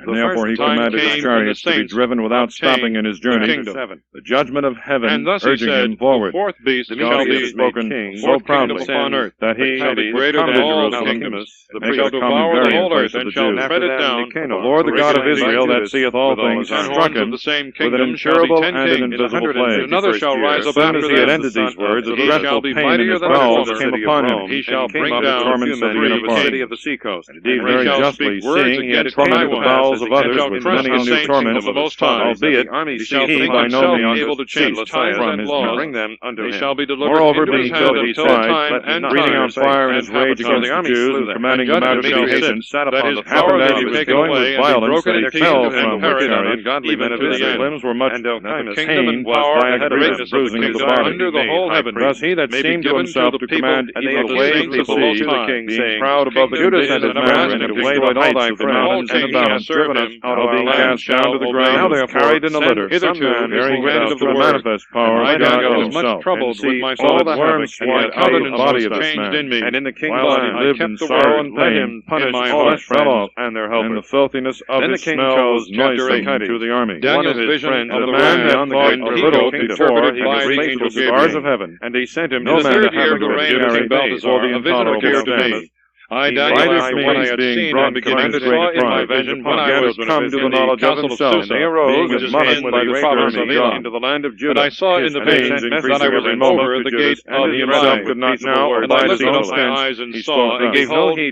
And therefore he commanded his chariots to be driven without stopping in his journey, the judgment of heaven urging him forward. The fourth beast God has spoken so proudly that he shall be greater than all kingdoms, and shall devour the whole earth, and shall tread it down. The Lord, the God of Israel, that seeth all things, struck him with an incurable and an invisible plague. Another shall rise up as soon after as he had ended these words, a dreadful pain in his bowels came upon him. He shall bring down torments of the inner city of the seacoast. And indeed, very justly, seeing he had tormented the bowels of others with many new torments, albeit he by no means able to change from his mouth. They shall be delivered Moreover, into his being hand filled, he until said, time and breathing time, on fire in his rage against the Jews, and commanding the matter to be hastened, that his happened power as may he be was taken going away with violence, and that be he fell broken from and the carried chariot, even to the his end. limbs were much And the kingdom pained and power by and a greatness of the bruising of the kingdom body. under the whole heaven Thus he that may be seemed to given himself to to the people, command and they even the will waves sing of to the the Most sea, High, being saying, proud above the Judas kingdoms and of his man, brethren and have destroyed destroyed all all thy thy mountains and the mountains, driven us out of our land, land, down to the ground. Now Therefore carried in the litter, hitherto bearing granted without of the the word. manifest power I, of God Daniel, in was much himself, troubled and with see my all soul, the worms and my swine out of the covenants body was of this changed man, in me. and in the king's While body I lived kept in the sorrow word, and let pain, him punished in my all heart his friends, and their and the filthiness of Then his the king smell chose was noisome chapter 8. to the army. Daniel's One of his vision friends, of and the the man ram that fought and little Purgatory before, Please by and the was angel faithful to the Gabriel. stars of heaven, And he sent him no in the man third to year have of the to reign of carry King Belteshazzar. A vision appeared to me. I, Daniel, after what I had seen and beginning to saw in my vision when I was come to the knowledge of himself, and they arose and admonished by the province of Elam into the land of Judah. And I saw in the vision that I was over the gate of Elam, could not now and I lifted up his my eyes and saw, and behold, a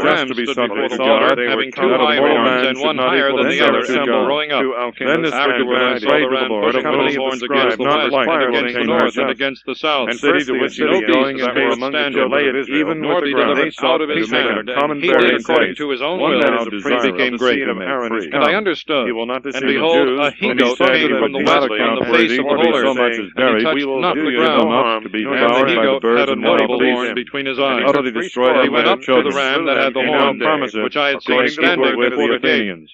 ram stood before the water, having two high horns, and one higher than the other, and growing up. Then this Afterward I saw the ram pushing those horns against the west, and against the north, and against the south, and city to which no going beast that were among the standing, even nor be delivered out of his hand. And he did according to his own will, and became great. And I understood, and behold, a he-goat came from the west on the face of the whole earth, and he touched not the ground, and the he-goat had a notable horn between his eyes. And he went up to the ram that had the horn, which I had seen standing before the gate.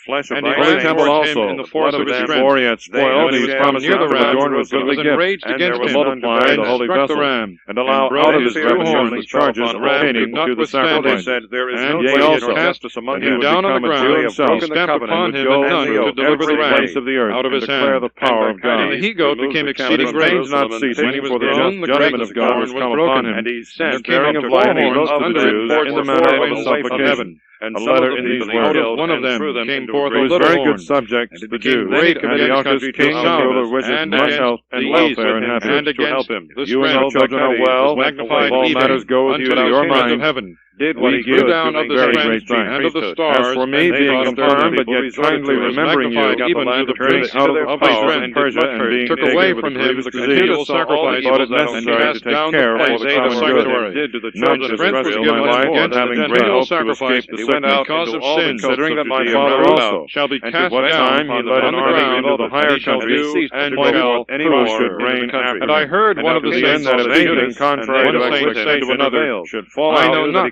And he ran temple towards him also, in the force of his strength. Before he had spoiled, When he was come near the ram, he was enraged against him, multiply the holy struck the vessel, ram, and allow and out of his his two revenue horns the charges pertaining to the sacrifice. There is and no yea also, justice among you them. Down on the ground, he stamped upon him and none to deliver the ram out of his hand. The power of God. And the he-goat became exceeding great, not ceasing, when he was for the grown, the judgment greatness of God was was come broken upon him, and he and sent bearing of four lightning horns to the under Jews it in the manner of a supplication. And a some letter of the in these people words. out of one of them came forth a He was little very horn, good subject to the Jews, great and Antiochus, king and ruler, wishes and much health and welfare and happiness to help him. You and your children are well, magnified all matters go with you to your mind. Did what he could down of the strength and of the stars. As for me, being infirm, but yet kindly remembering you, even to the turning out of the power in Persia, and being took away from him the continual sacrifices, and cast down the place of the sanctuary. Not Strength was given him against the continual sacrifice, and he went out because of sin, considering that my the father also shall be cast what down time he on led the an army ground, into the higher and he shall country, do and who shall should reign after. And I heard one of the saints that say anything contrary to one saint say to another, should fall I out, know not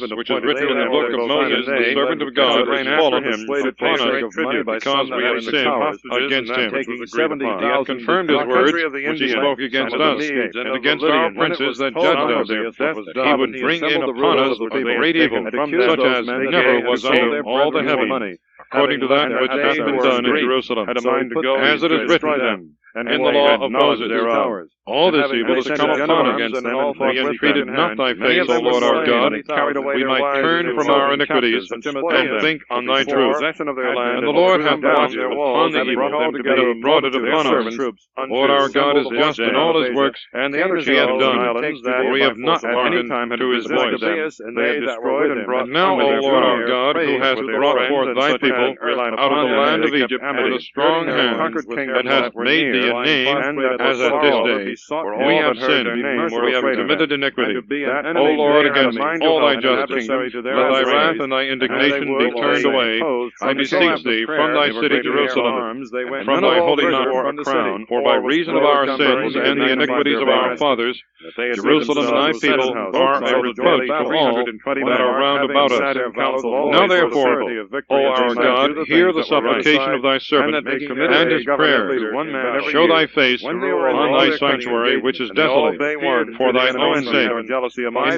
which is written in the book of Moses, the servant of God, is fallen upon us because we have sinned against him. He hath confirmed his words, which he spoke against us, and against our princes that judged us. He would bring in upon us a great evil, such as never was under all the heaven, according to that which hath been done in Jerusalem. As it is written, and the law of Moses thereof. All this evil is come upon against them, and they entreated not thy face, O Lord our God, we might turn from our iniquities, and think on thy truth. And the Lord hath watched upon the evil, that hath brought it upon us. Lord our God is just in all his works, and which he hath done, for we have not hearkened to his voice. And now, O Lord our God, who hast brought forth thy people out of the land of Egypt with a strong hand, and hast made thee a name as at this day, we have sinned, for we have committed iniquity. O Lord, against all thy justice, let thy wrath and thy indignation be turned away, I beseech thee, from thy city Jerusalem, and from thy holy mountain, for by reason of our sins and the iniquities of our fathers, Jerusalem and thy people are a reproach to all that are round about us. Now therefore, O our God, hear the supplication of thy servant and his prayer. Show thy face on thy sanctuary, which is desolate, for thy own sake.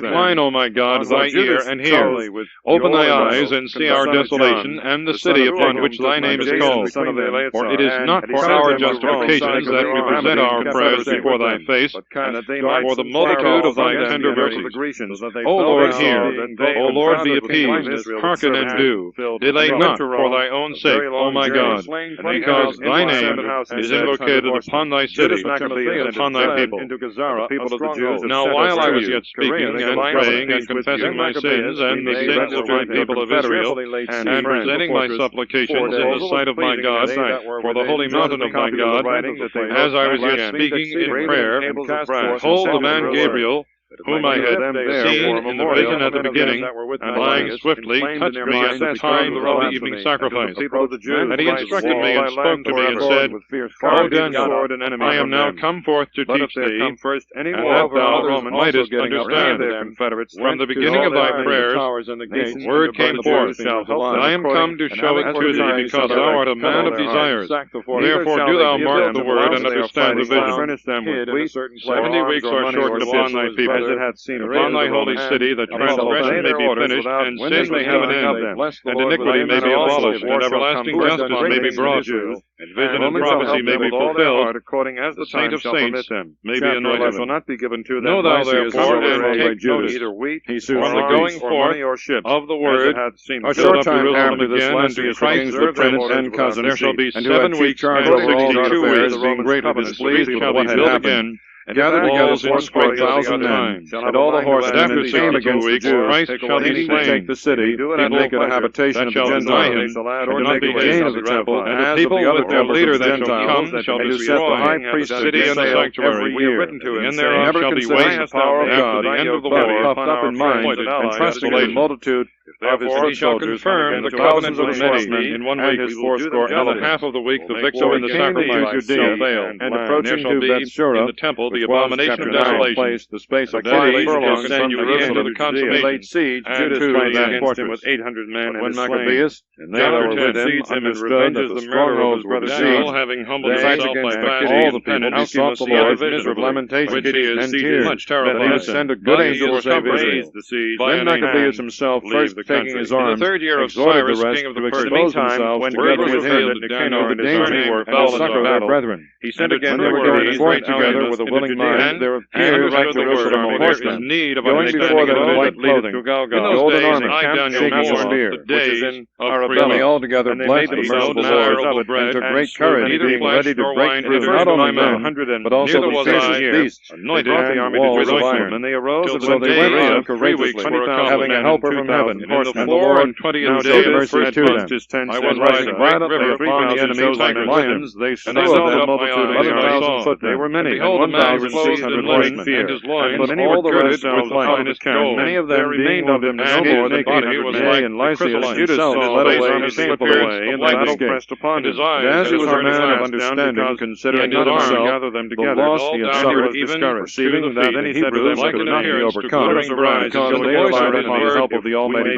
Incline, O my God, thy ear, and hear. Open thy eyes, and see our desolation, and the city upon which thy name is called. For it is not for our justifications that we present our prayers before thy face, but for the multitude of thy tender mercies. O Lord, hear. O Lord, be appeased. Hearken and do. Delay not for thy own sake, O my God, because thy name is invocated upon thy city and upon thy people. Now while I was yet speaking and praying and confessing my sins and the sins of the people of Israel, and presenting my supplications in the sight of my God for the holy mountain of my God, as I was yet speaking in prayer, behold, the man Gabriel, whom I had seen in the vision at the beginning, lying swiftly, touched me at the time of the evening sacrifice. And he instructed me and spoke to me and said, O Daniel, I am now come forth to teach thee, and that thou mightest understand. From the beginning of thy prayers, word came forth, and I am come to show it to thee, because thou art a man of desires. Therefore do thou mark the word and understand the vision. 70 weeks are shortened upon thy people. As it hath seen upon thy holy city, that transgression may be finished, and sin may have an end, and iniquity may be abolished, and everlasting justice may be brought to, and vision and prophecy may be fulfilled, the saint of saints may be anointed. Know thou therefore, and take note, from the going forth of the word, a short time after this last of Christ the prince and cousins, there shall be and who had 7 weeks charge and over all 62 affairs, weeks, being greatly displeased with shall what be had built happened, again, and gathered together walls 40,000 men, and all the horsemen, after and came 62 against the weeks, Jews, Christ shall be meaning to slain. take the city, and make it a habitation of the Gentiles, and to make a gain of the temple, and as the of people the other with their temples leader of the that shall Gentiles, come shall and to set the high destroy priesthood the city and the sanctuary. every year, And thereof never shall be considering waste the power of after God, the end of the but war, puffed up in mind, and trusting in the multitude of his Therefore foot he shall soldiers, confirm the and covenant thousands with of many horsemen, in 1 and week, his fourscore and the elephants. half of the week the So victory he and the came into sacrifice Judea, shall fail. and And there approaching shall to be Bethsura, in the temple the which was abomination of chapter 9 desolation. place, the space of The 5 days shall furlongs from continue even Jerusalem, to the consummation. they laid siege And Judas to by the that end. fortress. And When Maccabeus and they that Chapter were 10 with him sees him and understood that revenges the the murder of strongholds his were brother besieged, Saul, having humbled they himself against by fasting all and the people penance, besought the he had Lord a vision with lamentation which he is and seated tears, much that he terrified. would send a good But he angel to is save raised Israel. by Then an Maccabeus hand himself, leave first the taking country. his In the arms, 3rd year of exhorted Cyrus, the rest king of the to Persians, expose themselves when together word with was him revealed to to Daniel the and his danger army work fell and in the succor their battle, brethren. he sent And again when they were word going forth together with a into willing Judea, mind, there and appeared by at the word Jerusalem army a there is horseman, need of going before them in understanding white clothing, in with golden armor, shaking his spear. Then they all together blessed the mercy of the Lord, and took great courage, being ready to break through not only men, but also the fiercest beasts, and walls of iron. So they went on courageously, having a helper from heaven, and the Lord now showed mercy to them. I was And rising rising violently upon the enemy like lions, they slew of them multitude of 11,000 foot. They were many, and 1,600 horsemen, and put all the rest with the finest gold. Many of them being wounded, no more than 800 men, and Lysias himself fled away shameful away in the battle pressed upon him. And as he was a man of understanding, considering not himself the loss he had suffered, perceiving that the Hebrews could not be overcome, because they relied upon the help of the Almighty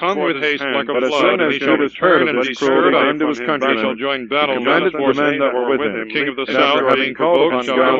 come with haste like a but as flood, soon and as he shall Judas heard return of and this be stirred cruelty up unto his he countrymen, shall join battle he with commanded the the men that were with him, king of the and after south, having being called provoked, upon shall God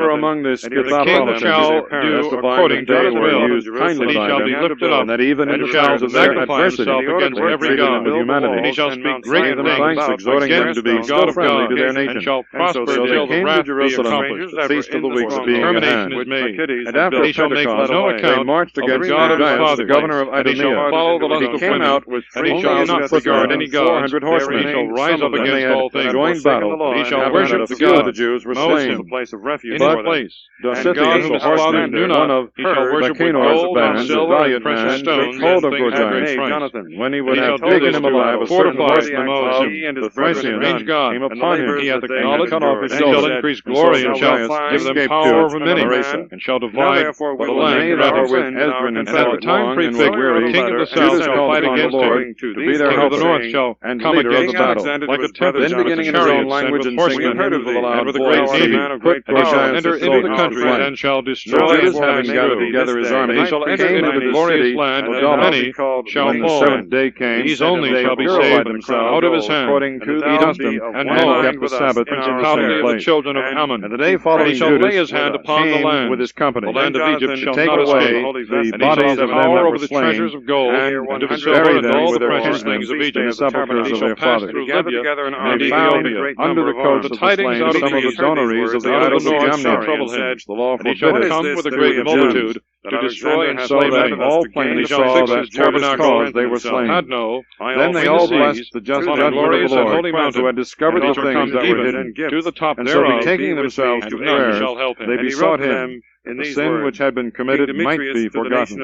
were among this the king shall do according to his will, and he shall be lifted up, that even in and the shall times of their magnify himself adversity, against every god, with humanity, and he shall speak great them things thanks, exhorting them to be against the God still of friendly God, to their nation. and shall prosper So they till the came to wrath be Jerusalem, accomplished. the feast of the weeks being at Termination hand. is made. And after He shall make Pentecost, no they account marched of the against God of his Douay-Rheims, father, the governor of and he shall Idumea. follow the lust He of came women, out with and he shall 3,000 not regard footmen many gods, 400 horsemen. he shall rise up When they against had all things. joined battle, He shall and worship a the few of gods. the Jews were Moses slain. was A place of refuge in his for them. place. And God the who horseman, knew not, one of he shall worship with Nicanor's gold band, and a silver and valiant precious man, stones took hold and of things of great Gordon, price. Jonathan, when he would And he have shall do taken this him to alive, a certain fortify horseman, Moses, the Thracians, strange God, came upon him, he hath and acknowledged, cut off his and shall shoulder, increase glory, and shall give them power over many, and shall divide the land gratis. And at the time prefixed, the king of the south shall fight against him. to The be their king of the north helpsman shall and come leader of against the battle. like a tempest, Then beginning in his own language and singing hymns with a loud and with a great voice, navy, put and he shall Goliath enter to into the flight. country, and shall destroy Judas, and having gathered destroy. together his army, And he shall enter came into the glorious land, and many shall when the fall. seventh day came, These only they shall be purified saved themselves out of his hand, according to the custom, and and Noah kept the Sabbath in the principality same of the place. children of Ammon. And the day And following he shall Judas lay his hand upon the came land. with his company. The land of Egypt shall take not away escape. the And he shall bodies have of them power that over were the slain, treasures of gold, and and to of silver, bury and them all with the their precious horsemen things of in the Egypt. sepulchres He of shall their pass fathers. through They gathered Libya together an and army, found Ethiopia. under the coats The of the tidings slain out of some of the Egypt donaries of the out of idols the of north shall Jamnia. trouble him. The law And he shall forbid come it with a to great the multitude Jews, to destroy and so slay that many. all And plainly he shall saw fix that his for this tabernacle cause they were slain. Hadno, Then they all blessed the just upon a judgment of glorious the and Lord, holy mountain, who had discovered and the shall things come that were even hidden. to the top And so thereof, betaking themselves and to none prayer, shall help him. they And he besought wrote to him, the sin which had been committed might be forgotten.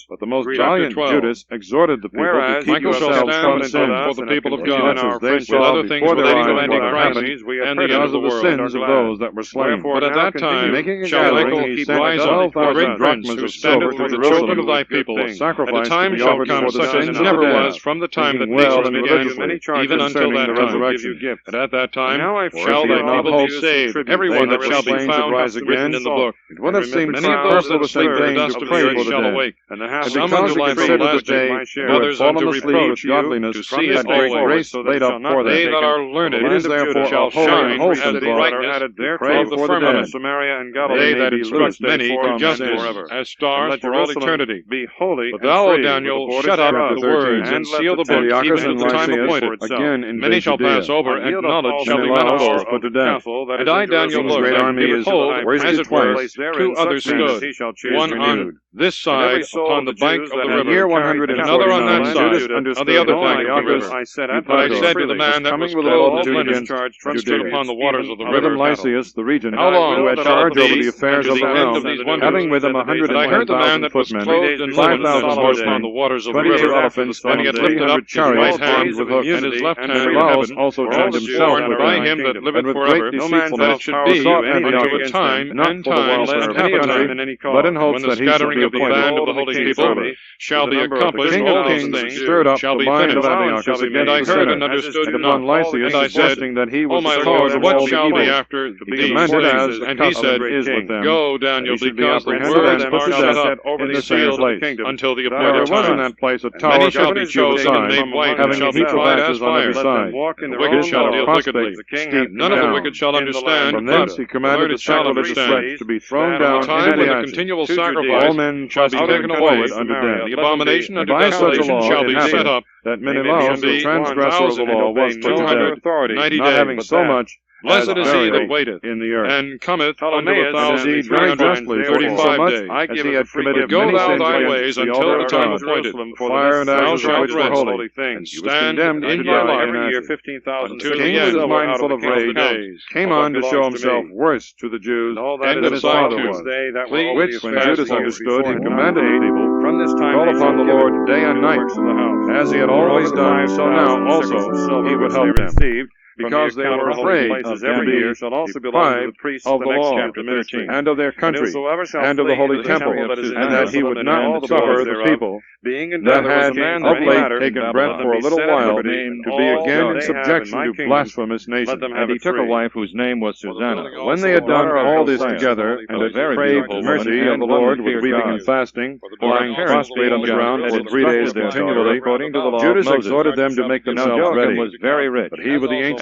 But the most valiant Judas exhorted the people to keep Michael shall yourselves stand from and sin, for the people of inasmuch God, as they with saw other things before their relating to eyes what Antichrist happened and the end because of the of the world. sins of those that were slain. But at that time making a shall gathering, Michael he sent rise up, a 12,000 great prince, drachmas who of standeth silver for to the children of Jerusalem, thy people. And the sacrifice time to be shall offered come for the such as sins of never the dead, was from the time that thinking well nations and began, religiously even until concerning that the time. resurrection. And at that time For shall if thy ye not people be hope, saved, every they one that that were shall be slain should found rise written again. in the book. It would have seemed Many of those that superfluous sleep in in the vain dust to of the pray earth for the shall dead. awake, And some because unto we life consider the everlasting, day, and who others had fallen unto asleep reproach, with godliness, to see that it great always. grace laid up for They them. that are learned It is therefore shall a holy shine and wholesome as thought brightness to pray of the for the firmament. dead. They that instruct many to from justice sin. as stars for all eternity. Be holy But thou, O Daniel, shut up the words and seal the book, even Antiochus to and the time Lysias appointed. again Many invade shall Judea. pass over, and knowledge shall be Menelaus was manifold. put to death. And I, Daniel, King's looked, great and army is behold, as it were, twice. two others stood, one on this side upon the bank of the river, Year and another on that 149, side, on the other bank of the river. But I said to the man that was coming with a clothed multitude in linen, against and stood upon the waters of the Out of them river, Lysias, the regent, How long who had shall charge it be over the affairs unto of the the end realm, of these wonders? having with him And I heard the man 110,000 that was footmen, clothed in linen, that 5,000 stood horsemen, upon the waters of the 22 river, elephants, and he had lifted up his right hand with hooks, and his left hand in Menelaus heaven, also and joined himself sworn with by them. him that liveth And with forever, great that it should be unto a time and times and half a time, but in hopes when the that he should scattering be of the appointed. band of the holy people shall be accomplished, King all of these kings things stirred up shall the be mind of finished. Antiochus And against I the heard sinner, and understood and not. upon Lysias, And I said, suggesting that he O was my the Lord, cause of what all the shall be evil. after He these commanded as things? the And he custom said, is with them. Go, Daniel, He should be because the apprehended words and put are to shut death up in and the same sealed place. until the There appointed was in time. that place a And tower many shall be 50 cubits chosen and high, made white, and having shall a be heap of tried as ashes on fire. every side. The wicked shall deal wickedly. None of the wicked shall understand, From but thence he the commanded learned the shall sacrilegious understand. flesh to be thrown The down time into when the the ashes. continual All sacrifice men shall be taken away, the abomination unto by such a desolation law shall it be happened set up, that shall Menelaus, be the transgressor of the law, was put to death, 290 not having days. so much Blessed as is he that buried waiteth, in the earth. and cometh unto And indeed, very justly, for 1,335 insomuch days. as he had committed Go many thou sins thy against ways the until altar the of time God, appointed. fire and Thou ashes shalt which were rest, holy, and he was stand condemned in to thy die life in ashes. unto The the king, with his end mind full of of the rage, days. came on to show himself worse to the Jews End than of his Side father 2. was. Please, Which, when fast Judas forward. understood, he commanded the people to call upon the Lord day and night, as he had always done, so now also he would help them, because they were afraid of being deprived of the law and of their country and of the holy temple, and that he would not suffer the people that had of late taken breath for a little while to be again in subjection to blasphemous nations. And he took a wife whose name was Susanna. When they had done all this together, and had craved mercy of the Lord with weeping and fasting, lying prostrate on the ground for 3 days continually, according to the law Judas of Moses. exhorted them to make Now themselves Joachim ready. was very rich. But he with the ancient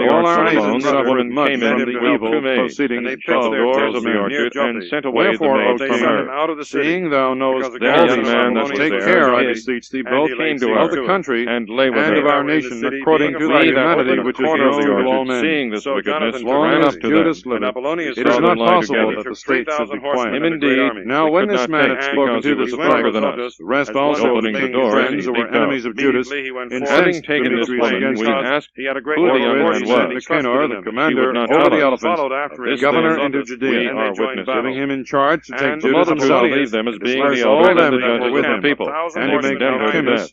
in the all arch our alone nations suffered suffered much came from in the the evil evil proceedings and they of pitched the their wars tents of the near archers, Joppe, and sent away the Wherefore, maids they from sent her. him out of the city, Seeing thou knowest because the all king these of things, Babylonians take there care, I heard beseech thee, and both he laid siege of the to it, country and and they of our that were in the nation, city, according being to thy afraid, humanity opened the which is corner of known the to all archers, men. seeing this So wickedness, as to long rise as up to Judas them. And liveth, Apollonius it is saw not them lie possible together. that the state should be quiet. Him indeed, Now when this man had take, spoken to because this he was effect, well-beloved, the rest as also one of the opening the king's door, friends who he were leaped out. enemies of Judas, Immediately he went incensed forth Having taken this Demetrius woman, against we him. asked he had a great who number the of young man horses, was. and he Nicanor, trusted the in him. commander He would not over tell the us. elephants, Followed after the him, governor and into we Judea, are joined witnesses. battle. giving him in charge to take And Judas the multitude himself, believed them as and being disperse the all elders them and the that were judges with of the him, people, and to and they make condemned her to Alchemus death.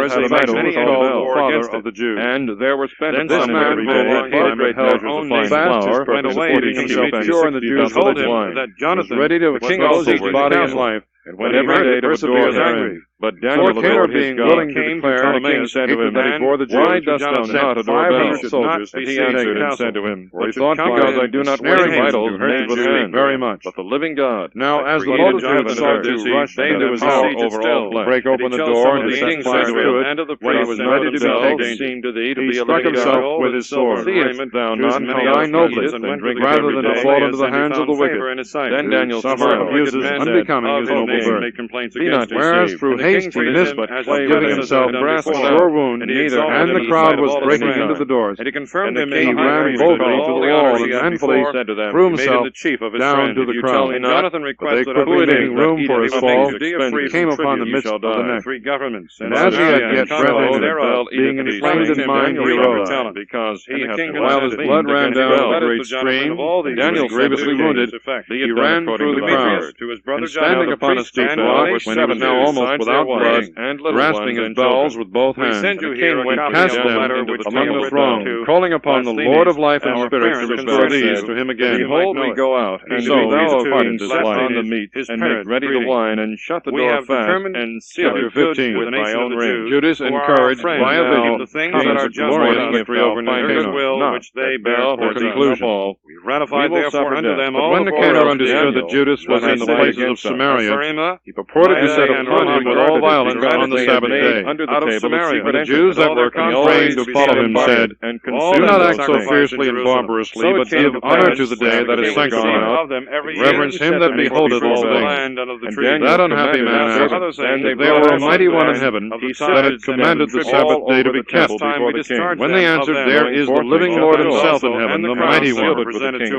Romans had an idol called Father of the Jews. And there were spent This man every day above great measures of fine flour, went away supporting himself and sure in the 60 Jews vessels told of him wine. that He was Jonathan ready to was expose over his his body and castle. life, and When went he every heard day it, to persevered adore was therein. angry. But Daniel, For the Caleb Lord his being God, willing to came declare, and the king said to him, that he bore the Jews Why to dost thou Jonathan, not adore 500 Baal? soldiers And to he siege answered the and said castle. to him, But he to thought, come because in I do and not snare worship him, idols to made hate with you hands, very much. but the living God. Now, as the created multitude heaven sought and to earth, rush and into had his power house, over all flesh. break open the door, and set fire to it, and of the when he was ready to be taken, seemed to thee to he be a struck living himself God. with his sword. Seest thou Choose not many how thy thine nobly, eateth and drinketh rather every than to day? fall into the hands of the wicked. Then Daniel Suffer smiled. abuses unbecoming his noble birth. Be not Whereas deceived. through The haste he missed but giving himself a sore wound, and the crowd was breaking into the doors. And he confirmed And him the in king the high ran priest boldly all to the the wall, honors and he had manfully before, said to them, made threw him himself the chief of his down friend. to If the you crowd. tell me not, But Jonathan they requested of quickly the made room for his fall, and came upon the midst of the neck. three governments. And as he had yet breath in him, thereof, being inflamed in mind, he arose, because he had while his blood ran down a great stream, and Daniel grievously wounded, he ran through the crowd, and standing upon a steep rock, when he was now almost without blood, grasping his bowels with both hands, he cast them among the throng, calling upon the Lord of life and spirit to restore these to him again. Behold, we go out, And and so thou, thou O king, partest slap on on the meat, and make ready the greeting. wine, and shut the We door have fast, determined and seal Chapter it 15 with with my thy own own ring. ring. Judas, Who are our encouraged friends, by a now, vision, the things comes that are with just glorious with us, victory over their Nicanor, goodwill not which they that bear thou towards for us. conclusion. We ratify We will therefore suffer unto death. them But all when the Nicanor brothers understood that Judas was in the places of Samaria, he purported to set upon him with all violence on the Sabbath day. under the Out of table Samaria, secret the entrance, Jews and that all were their constrained to convoys follow be him set said, apart, and do not act so sacrifice fiercely in and Jerusalem. barbarously, So it but came give to honor pass to the day that is when gone out, of them every reverence year, him that and beholdeth all before the things. land and of the And trees. that unhappy man asked, and if there were a mighty one in heaven, that had commanded the Sabbath day to be kept before the king. When they answered, there is the living Lord himself in heaven, the mighty one,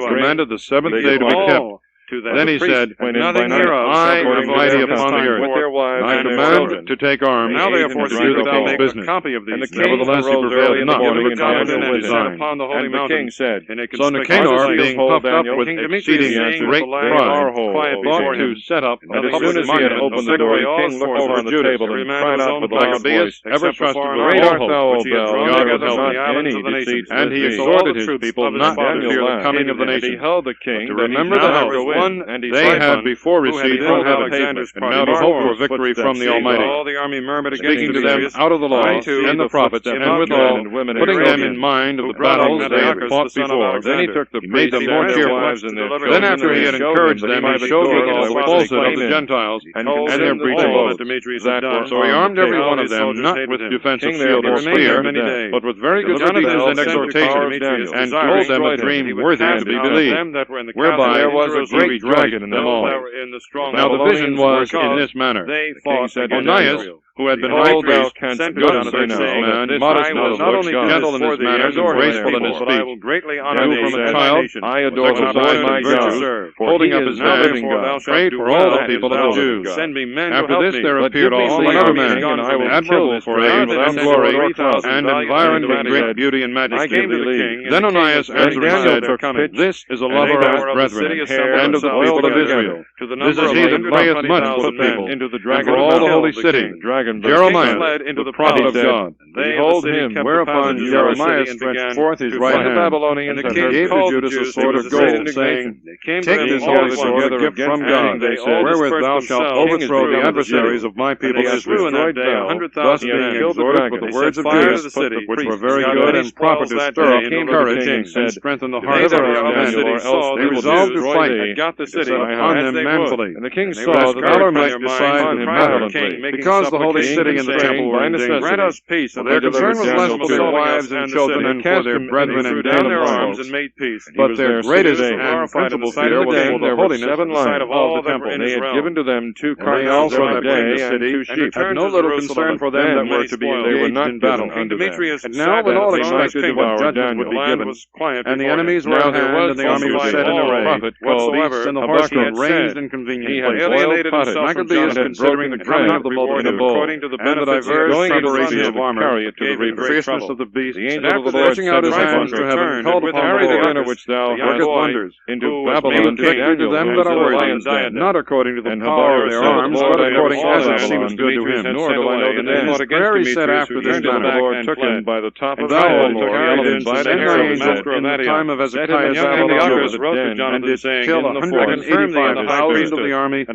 commanded the seventh day to be kept. Then he said, nothing I hereof am mighty upon the earth. with their wives I and their command children. to take arms, Now therefore and to see do that the thou king's make a business. copy of these. And the king nevertheless he prevailed not to accomplish his design. Upon the holy And the mountain. king said, In a so conspicuous Nicanor, place. being puffed up with exceeding great pride, thought to set up And as as soon as he had opened the door, the king looked over on the table and cried out with a loud voice, ever trust in the Great Lord, art thou, O which he hath Bel, drawn God together will from not the islands any of the deceit nations. with And he thee. exhorted Exhorted his his people people not not to to fear the fear coming of the the nations, beheld the but king, to that he remember did the not house go in, one and he they Siphon, had before who had received beheld from heaven, Alexander's and now to hope for victory from the Almighty, all the army murmured against speaking to them Demetrius, out of the law I too, and the prophets, and withal putting them in mind of the battles they had fought before. Then he took the priests and more cheerful. Then after he had encouraged them, he showed withal the falsehood of the Gentiles and their breach of oaths. So he armed every one of them, not with defense of shield or spear, but with very good speeches and exhortations, and told them a dream worthy to be believed, whereby there was a great dragon in them all. Now the vision was in this manner. Onias, who had been high priest, good unto this man, modest not only gentle in his manners, and graceful in his speech, and who from a child I adore beside my God, holding up his hand, prayed for all the people of the Jews. After this there appeared also another man, admirable for age and glory, and environed with great beauty and majesty. Then Onias answered and said, This is a lover of his brethren, and of the people of Israel. This is he that prayeth much for the people, and for all the holy city. Jeremiah, the prophet of God. Behold him, whereupon Jeremiah stretched forth his right hand, and gave to Judas a sword of gold, saying, Take this holy sword, a gift from God, wherewith thou shalt overthrow the adversaries of my people Israel. Thus being exhorted with the words of Judas, which were very good and proper to stir up courage and strengthen the hearts of the young men, they resolved to fight, and set upon them manfully. And the king saw that valor might decide with violently, because the holy city and the temple were in danger. Grant us peace, For their concern was less for their wives and children and for their brethren and arms and made peace. But their greatest and principal fear was for the holiness of the temple. They had given to them 2 carnels every day and 2 sheep. Had no little concern for them that were to be engaged in battle unto them. And now when all expected of judgment would be given, and the enemies were at hand, and the army was set in array, while the beasts and the horsemen were ranged in convenient places, Maccabeus, considering the coming of the multitude, and the diverse preparations of armor, the fierceness of the beast, and after stretching out his hands to heaven, called upon the Lord, which thou workest wonders, into Babylon, directed to them that are worthy, not according to the power of their arms, but according as it seems good to him. Nor do I know the name. His prayer he said after this manner, the Lord took him by the top of the head, and sent thy angel in the time of Hezekiah's Babylon, and did kill 185,000 of the army of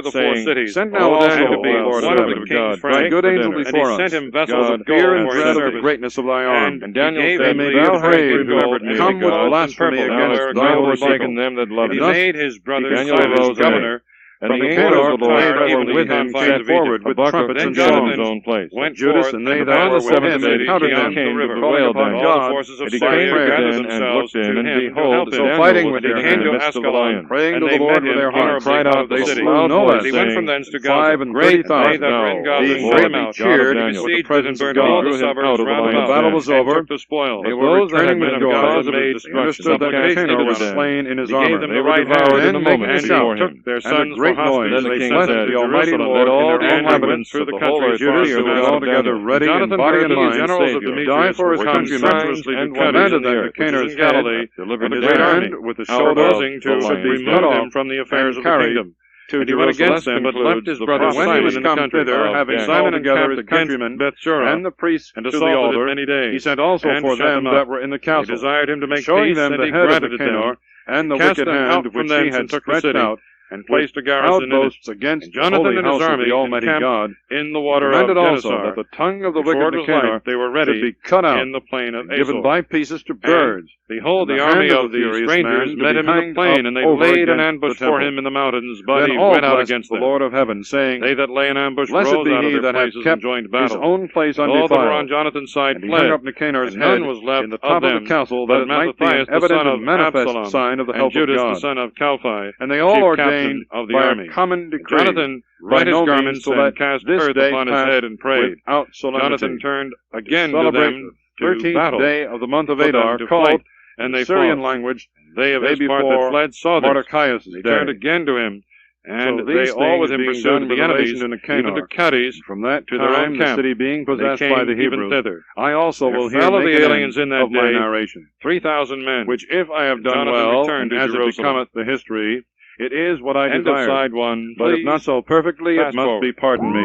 the saying, Send now also, O Lord, servant of God, thy good angel before us, God, fear and dread of the greatness of thy arm. And Daniel said, Thou afraid, who come with blasphemy against thy forsaken them that love us. He made his brother Daniel Cyrus arose governor, And from the the angel borders of the Lord Tyre, that even were the with him confines came of forward Egypt. with Then trumpets and Jonathan songs own place. went Judas forth and they and that upon were the with seventh him city encountered them beyond the came to river, bewail calling upon Daniel. all the forces of And he fire came gathered in and themselves looked in, to and him to behold, help him. so fighting with And their he came hand to in the midst of the Ascalon, lion, praying and to they the Lord met with him their heart, honorably cried out out, of the they city. slew And Noah, he went from saying, thence to Gaza. 35,000 They that were in fell. Gaza Being sought him greatly out, cheered, and with the besieged presence and of burned all God the drew him suburbs out of the round lion. about The battle them, was and over. took the spoil. They But were those that had returning been with of joy, God made they understood that supplication Nicanor to was Jonathan. slain in his He gave armor. them They the were right devoured hand, in a moment and he before took him. their And a sons for great noise hostages. They sent them that to the Almighty Jerusalem, Lord and all the and went inhabitants through of the the whole country earth far Judas to was battle. altogether ready in Jonathan body heard and that the mind generals of to die Demetrius for his were countrymen, contemptuously and to cut commanded him, that which is Nicanor's in head Galilee, delivered and the a great hand army, with the out sword proposing of to the lion, remove him from the affairs of the carried kingdom. to And he went Jerusalem. against them, but left his brother When he Simon was in the come country thither, of having Dan. Simon Simon together encamped his against countrymen Bethsura, and the priests and to the assaulted it altar, many days. he sent also and for shut them them up. that were in the He castle, desired him to make showing peace, them and the he head of granted it them. Nicanor, and the Cast wicked them hand out from which he thence had and took the stretched city, out, and placed a garrison in it. outposts against And the Jonathan holy and his house of army the Almighty encamped God. in the water of Commanded also Genesar. that the tongue of the Before wicked it was light, Nicanor they were should ready be cut out in the plain of and given Asol. by pieces to birds. Behold, And the the army hand of of the the furious strangers man to met be him in the hanged plain, up and they over laid an against ambush the for temple. him in the mountains, but Then he all went out blessed against the them. Lord of heaven, saying, They that lay in ambush Blessed rose be out of he their that hath places and kept joined his battle. own place And all that were on undefiled. Jonathan's side And he hung fled, up Nicanor's and head none was left in the of top of them, the castle, but that it might be an Mattathias the evident son of and manifest Absalom, sign of the and help Judas of the God. son of Calphi, And they all chief ordained captain of the by army. a common And decree, Jonathan by rent his no means garments to and let cast this earth day upon his pass head and prayed. without solemnity. Jonathan turned To again to celebrate them the to 13th battle day of the month of for them Adar, to called fight, and in they the Syrian fought. language, They of day his part that before fled saw this. Mordecai's They day. turned again to him, and So they these all with things him being pursued done the with enemies, relation to Nicanor, even to Cadiz, and from that to their time own the camp. city being They possessed came by the even Hebrews, thither. I also There will here fell of make the an aliens end in that of my day narration. 3,000 men. Which if I have done Jonathan well, returned and to as it Jerusalem. becometh the history, it is what I End of desired. side one. But if not so perfectly, it Fast must forward. be pardoned me.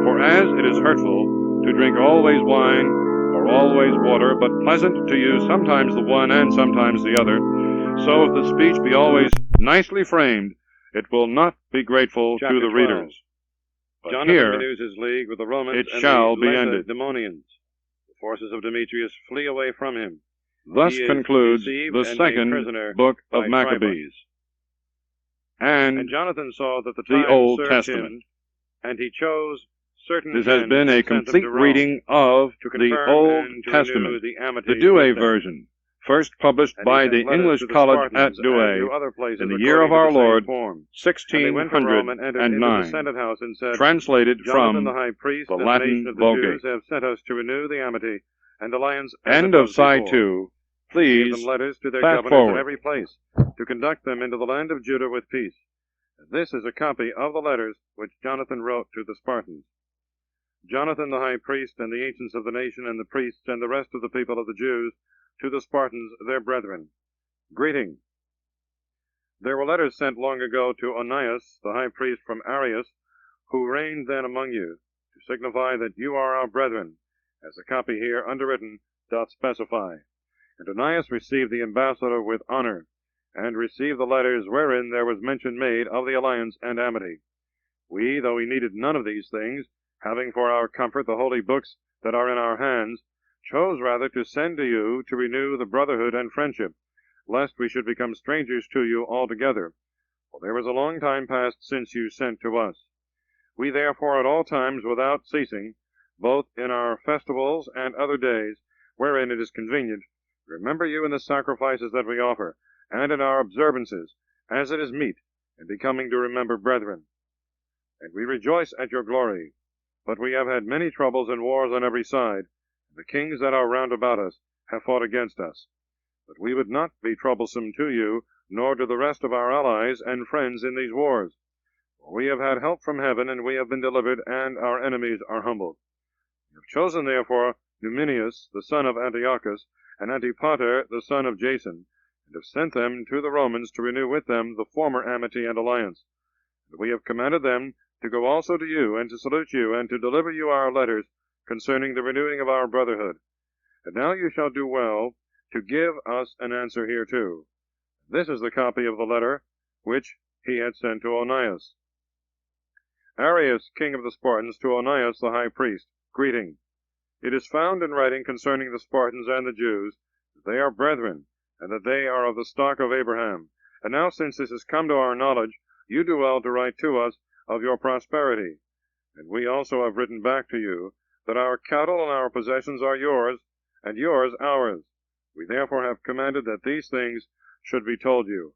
For as it is hurtful to drink always wine, or always water, but pleasant to use sometimes the one and sometimes the other, so if the speech be always nicely framed, it will not be grateful Chapter to the 12. readers. But Jonathan here renews his league with the Romans it and shall the be ended. Lacedaemonians. The forces of Demetrius flee away from him. Thus He is concludes deceived the and made second prisoner book by of Maccabees. And And Jonathan saw that the the time Old served Testament. him, and he chose certain This has men been a and sent them complete to Rome reading of to the confirm Old and to Testament, renew the amity the Douay with them. version, first published And he by sent the letters English to the College at Spartans and Douay to other places in the year of according to our the same Lord, form. And they went to Rome and entered into the 1609, Senate house and said, translated Jonathan from the high priest the and the Latin nation of the Vulgate. Jews have sent us to renew the amity and alliance as End it of was side before. 2. Gave Please them letters to their fast governors forward. in every place to conduct them into the land of Judah with peace. This is a copy of the letters which Jonathan wrote to the Spartans. Jonathan the high priest and the ancients of the nation and the priests and the rest of the people of the Jews to the Spartans their brethren. Greeting. There were letters sent long ago to Onias the high priest from Arius, who reigned then among you, to signify that you are our brethren, as the copy here underwritten doth specify. And Onias received the ambassador with honor, and received the letters wherein there was mention made of the alliance and amity. We, though we needed none of these things, having for our comfort the holy books that are in our hands, chose rather to send to you to renew the brotherhood and friendship, lest we should become strangers to you altogether. For there was a long time past since you sent to us. We therefore at all times without ceasing, both in our festivals and other days, wherein it is convenient, remember you in the sacrifices that we offer, and in our observances, as it is meet and becoming to remember brethren. And we rejoice at your glory. But we have had many troubles and wars on every side, and the kings that are round about us have fought against us. But we would not be troublesome to you, nor to the rest of our allies and friends in these wars. For we have had help from heaven, and we have been delivered, and our enemies are humbled. We have chosen therefore Numenius, the son of Antiochus, and Antipater, the son of Jason, and have sent them to the Romans to renew with them the former amity and alliance. And we have commanded them to go also to you, and to salute you, and to deliver you our letters concerning the renewing of our brotherhood. And now you shall do well to give us an answer hereto. This is the copy of the letter which he had sent to Onias. Arius, king of the Spartans, to Onias the high priest, greeting. It is found in writing concerning the Spartans and the Jews that they are brethren, and that they are of the stock of Abraham. And now since this has come to our knowledge, you do well to write to us of your prosperity. And we also have written back to you that our cattle and our possessions are yours, and yours ours. We therefore have commanded that these things should be told you.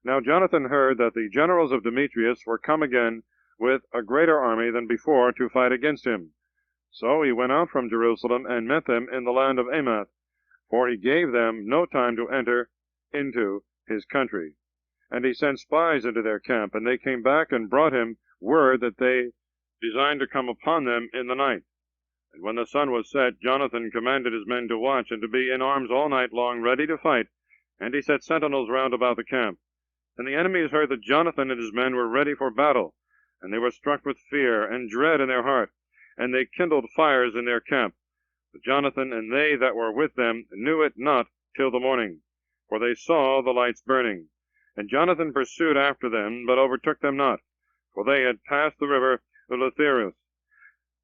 Now Jonathan heard that the generals of Demetrius were come again with a greater army than before to fight against him. So he went out from Jerusalem and met them in the land of Amath, for he gave them no time to enter into his country. And he sent spies into their camp, and they came back and brought him word that they designed to come upon them in the night. And when the sun was set, Jonathan commanded his men to watch and to be in arms all night long, ready to fight, and he set sentinels round about the camp. And the enemies heard that Jonathan and his men were ready for battle, and they were struck with fear and dread in their heart, and they kindled fires in their camp. But Jonathan and they that were with them knew it not till the morning, for they saw the lights burning. And Jonathan pursued after them, but overtook them not, for they had passed the river Eleutherius.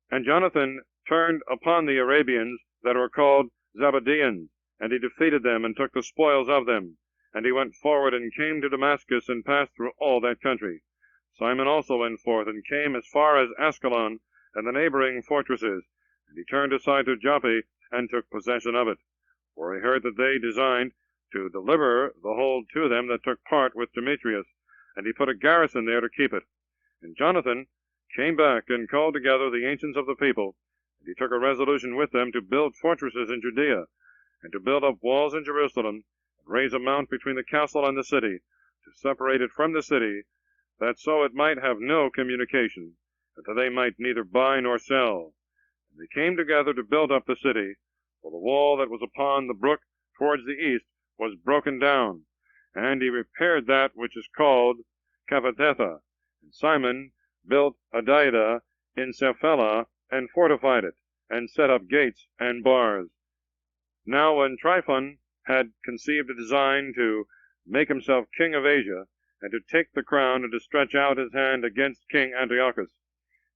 And Jonathan turned upon the Arabians that were called Zabadeans, and he defeated them, and took the spoils of them. And he went forward, and came to Damascus, and passed through all that country. Simon also went forth, and came as far as Ascalon, and the neighboring fortresses, and he turned aside to Joppa, and took possession of it. For he heard that they designed to deliver the hold to them that took part with Demetrius, and he put a garrison there to keep it. And Jonathan came back, and called together the ancients of the people, and he took a resolution with them to build fortresses in Judea, and to build up walls in Jerusalem, and raise a mount between the castle and the city, to separate it from the city, that so it might have no communication, and that they might neither buy nor sell. And they came together to build up the city, for the wall that was upon the brook towards the east was broken down, and he repaired that which is called Caphethetha. And Simon built a diada in Cephela, and fortified it, and set up gates and bars. Now when Tryphon had conceived a design to make himself king of Asia, and to take the crown, and to stretch out his hand against King Antiochus,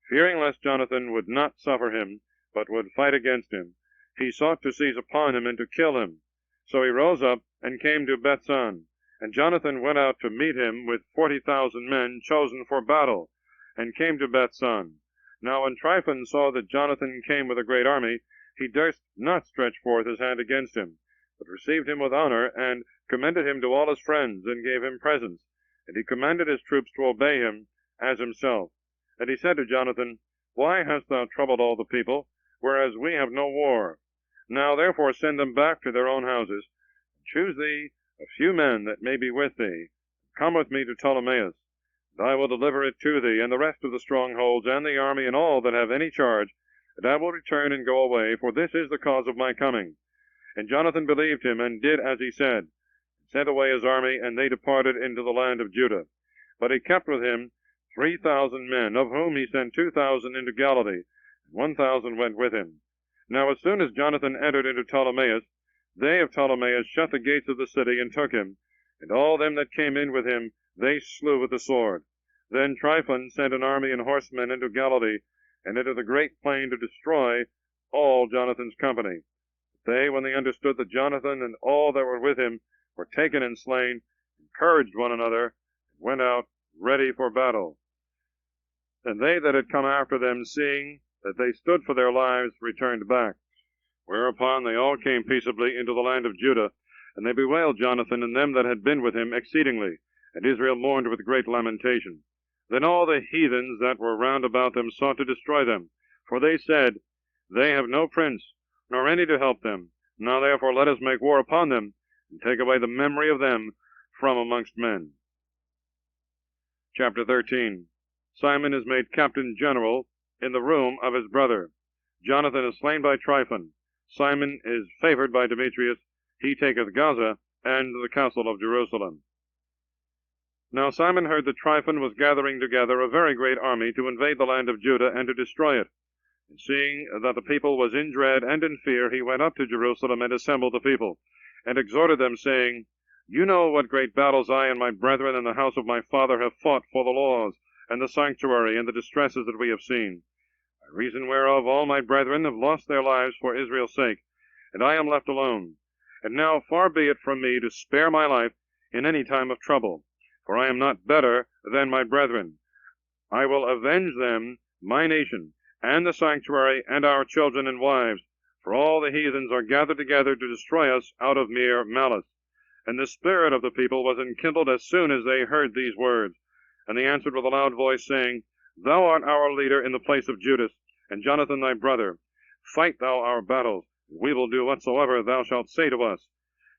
fearing lest Jonathan would not suffer him, but would fight against him, he sought to seize upon him, and to kill him. So he rose up, and came to Bethsan, and Jonathan went out to meet him with 40,000 men chosen for battle, and came to Bethsan. Now when Tryphon saw that Jonathan came with a great army, he durst not stretch forth his hand against him, but received him with honor, and commended him to all his friends, and gave him presents. And he commanded his troops to obey him as himself. And he said to Jonathan, Why hast thou troubled all the people, whereas we have no war? Now therefore send them back to their own houses, and choose thee a few men that may be with thee. Come with me to Ptolemais, and I will deliver it to thee, and the rest of the strongholds, and the army, and all that have any charge, and I will return and go away, for this is the cause of my coming. And Jonathan believed him, and did as he said, and sent away his army, and they departed into the land of Judah. But he kept with him 3,000 men, of whom he sent 2,000 into Galilee, and 1,000 went with him. Now as soon as Jonathan entered into Ptolemais, they of Ptolemais shut the gates of the city, and took him, and all them that came in with him they slew with the sword. Then Tryphon sent an army and horsemen into Galilee, and into the great plain, to destroy all Jonathan's company. But they, when they understood that Jonathan and all that were with him were taken and slain, encouraged one another, and went out ready for battle. And they that had come after them, seeing that they stood for their lives, returned back. Whereupon they all came peaceably into the land of Judah, and they bewailed Jonathan and them that had been with him exceedingly, and Israel mourned with great lamentation. Then all the heathens that were round about them sought to destroy them, for they said, They have no prince, nor any to help them. Now therefore let us make war upon them, and take away the memory of them from amongst men. Chapter 13. Simon is made captain general in the room of his brother. Jonathan is slain by Tryphon. Simon is favored by Demetrius. He taketh Gaza and the castle of Jerusalem. Now Simon heard that Tryphon was gathering together a very great army to invade the land of Judah, and to destroy it. And seeing that the people was in dread and in fear, he went up to Jerusalem, and assembled the people, and exhorted them, saying, You know what great battles I and my brethren and the house of my father have fought for the laws, and the sanctuary, and the distresses that we have seen. By reason whereof all my brethren have lost their lives for Israel's sake, and I am left alone. And now far be it from me to spare my life in any time of trouble. for I am not better than my brethren. I will avenge them, my nation, and the sanctuary, and our children and wives, for all the heathens are gathered together to destroy us out of mere malice. And the spirit of the people was enkindled as soon as they heard these words. And they answered with a loud voice, saying, Thou art our leader in the place of Judas, and Jonathan thy brother. Fight thou our battles, and we will do whatsoever thou shalt say to us.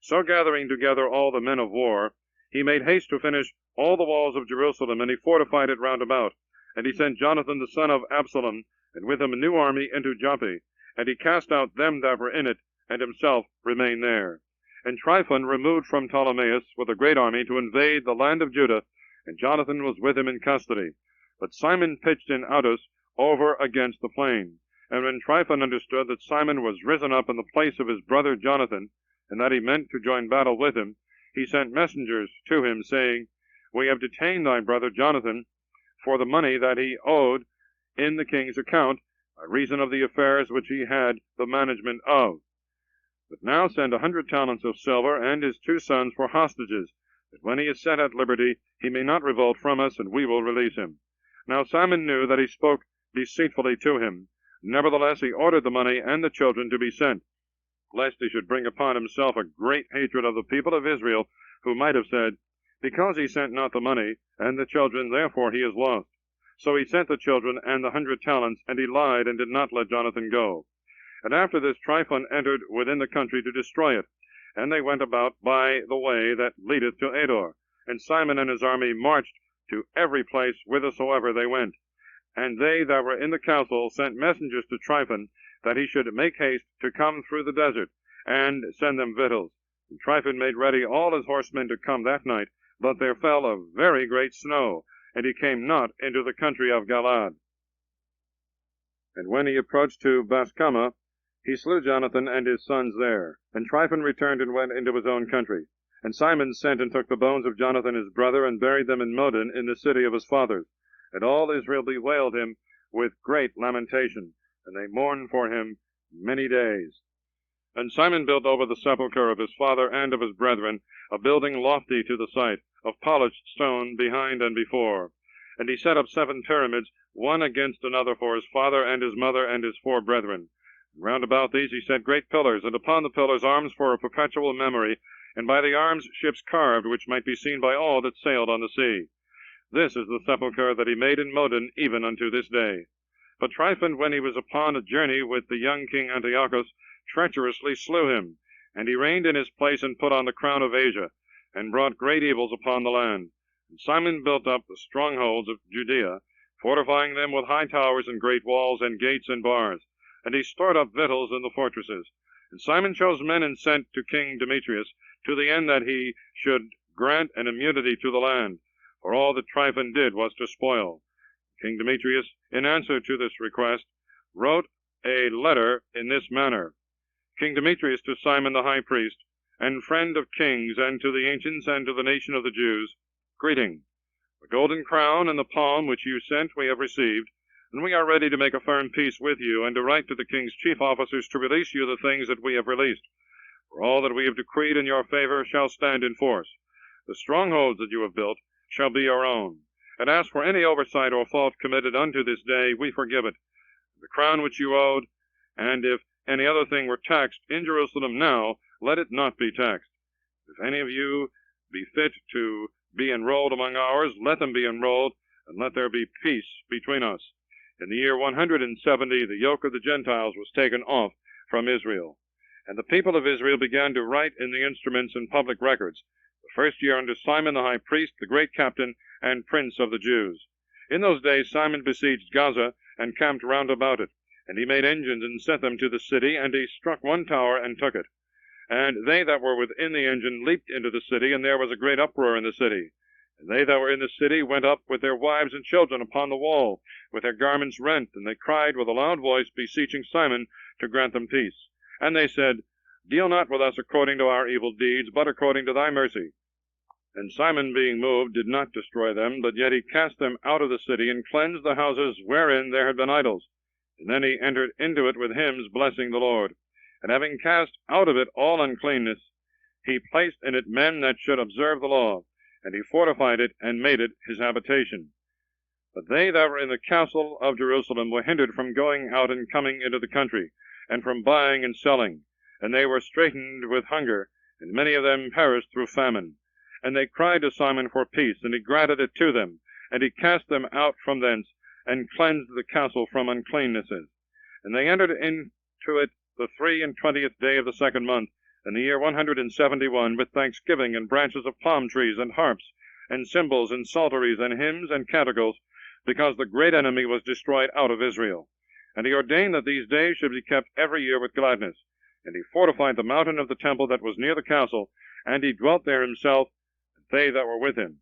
So gathering together all the men of war, he made haste to finish all the walls of Jerusalem, and he fortified it round about. And he sent Jonathan the son of Absalom, and with him a new army, into Joppa. And he cast out them that were in it, and himself remained there. And Tryphon removed from Ptolemais with a great army to invade the land of Judah, and Jonathan was with him in custody. But Simon pitched in Addus over against the plain. And when Tryphon understood that Simon was risen up in the place of his brother Jonathan, and that he meant to join battle with him, he sent messengers to him, saying, We have detained thy brother Jonathan for the money that he owed in the king's account, by reason of the affairs which he had the management of. But now send 100 talents of silver and his 2 sons for hostages, that when he is set at liberty he may not revolt from us, and we will release him. Now Simon knew that he spoke deceitfully to him. Nevertheless he ordered the money and the children to be sent, lest he should bring upon himself a great hatred of the people of Israel, who might have said, Because he sent not the money and the children, therefore he is lost. So he sent the children and the 100 talents, and he lied and did not let Jonathan go. And after this Tryphon entered within the country to destroy it, and they went about by the way that leadeth to Ador. And Simon and his army marched to every place whithersoever they went. And they that were in the council sent messengers to Tryphon, that he should make haste to come through the desert, and send them victuals. And Tryphon made ready all his horsemen to come that night, but there fell a very great snow, and he came not into the country of Galaad. And when he approached to Bascama, he slew Jonathan and his sons there. And Tryphon returned and went into his own country. And Simon sent and took the bones of Jonathan his brother, and buried them in Modin, in the city of his fathers. And all Israel bewailed him with great lamentation, and they mourned for him many days. And Simon built over the sepulchre of his father and of his brethren a building lofty to the sight, of polished stone behind and before. And he set up 7 pyramids, one against another, for his father and his mother and his 4 brethren. And round about these he set great pillars, and upon the pillars arms for a perpetual memory, and by the arms ships carved, which might be seen by all that sailed on the sea. This is the sepulchre that he made in Modin, even unto this day. But Tryphon, when he was upon a journey with the young king Antiochus, treacherously slew him. And he reigned in his place, and put on the crown of Asia, and brought great evils upon the land. And Simon built up the strongholds of Judea, fortifying them with high towers and great walls, and gates and bars. And he stored up victuals in the fortresses. And Simon chose men and sent to King Demetrius, to the end that he should grant an immunity to the land, for all that Tryphon did was to spoil. King Demetrius, in answer to this request, wrote a letter in this manner. King Demetrius to Simon the high priest, and friend of kings, and to the ancients, and to the nation of the Jews, greeting. The golden crown and the palm which you sent we have received, and we are ready to make a firm peace with you, and to write to the king's chief officers to release you the things that we have released. For all that we have decreed in your favor shall stand in force. The strongholds that you have built shall be your own. And as for any oversight or fault committed unto this day, we forgive it. The crown which you owed, and if any other thing were taxed in Jerusalem now, let it not be taxed. If any of you be fit to be enrolled among ours, let them be enrolled, and let there be peace between us. In the year 170, the yoke of the Gentiles was taken off from Israel. And the people of Israel began to write in the instruments and public records, the first year under Simon the high priest, the great captain and prince of the Jews. In those days Simon besieged Gaza, and camped round about it. And he made engines, and set them to the city, and he struck one tower, and took it. And they that were within the engine leaped into the city, and there was a great uproar in the city. And they that were in the city went up with their wives and children upon the wall, with their garments rent, and they cried with a loud voice, beseeching Simon to grant them peace. And they said, Deal not with us according to our evil deeds, but according to thy mercy. And Simon, being moved, did not destroy them, but yet he cast them out of the city, and cleansed the houses wherein there had been idols. And then he entered into it with hymns, blessing the Lord. And having cast out of it all uncleanness, he placed in it men that should observe the law. and he fortified it and made it his habitation. But they that were in the castle of Jerusalem were hindered from going out and coming into the country, and from buying and selling, and they were straitened with hunger, and many of them perished through famine. And they cried to Simon for peace, and he granted it to them, and he cast them out from thence, and cleansed the castle from uncleannesses. And they entered into it the 23 day of the 2nd month, in the year 171, with thanksgiving, and branches of palm trees, and harps, and cymbals, and psalteries, and hymns, and canticles, because the great enemy was destroyed out of Israel. And he ordained that these days should be kept every year with gladness. And he fortified the mountain of the temple that was near the castle, and he dwelt there himself, and they that were with him.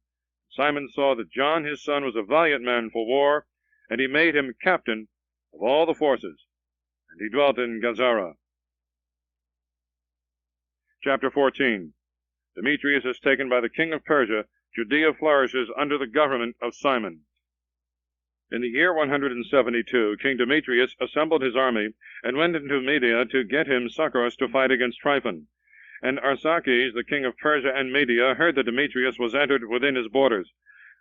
Simon saw that John his son was a valiant man for war, and he made him captain of all the forces. And he dwelt in Gazara. Chapter 14. Demetrius is taken by the king of Persia. Judea flourishes under the government of Simon. In the year 172, King Demetrius assembled his army, and went into Media to get him succors to fight against Tryphon. And Arsaces, the king of Persia and Media, heard that Demetrius was entered within his borders.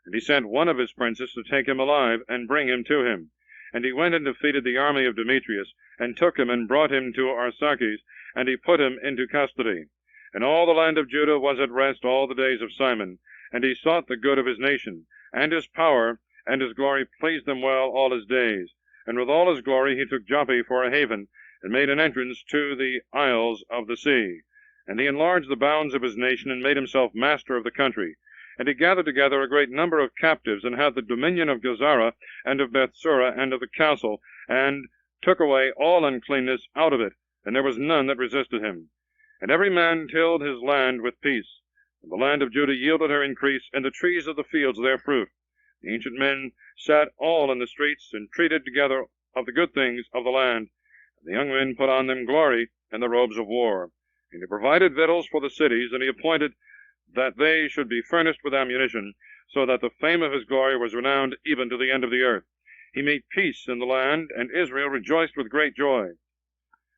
And he sent one of his princes to take him alive, and bring him to him. And he went and defeated the army of Demetrius, and took him, and brought him to Arsaces, and he put him into custody. And all the land of Judah was at rest all the days of Simon, and he sought the good of his nation, and his power, and his glory pleased them well all his days. And with all his glory he took Joppa for a haven, and made an entrance to the isles of the sea. And he enlarged the bounds of his nation, and made himself master of the country. And he gathered together a great number of captives, and had the dominion of Gazara, and of Bethsura, and of the castle, and took away all uncleanness out of it, and there was none that resisted him. And every man tilled his land with peace. And the land of Judah yielded her increase, and the trees of the fields their fruit. The ancient men sat all in the streets, and treated together of the good things of the land. And the young men put on them glory, and the robes of war. And he provided victuals for the cities, and he appointed that they should be furnished with ammunition, so that the fame of his glory was renowned even to the end of the earth. He made peace in the land, and Israel rejoiced with great joy.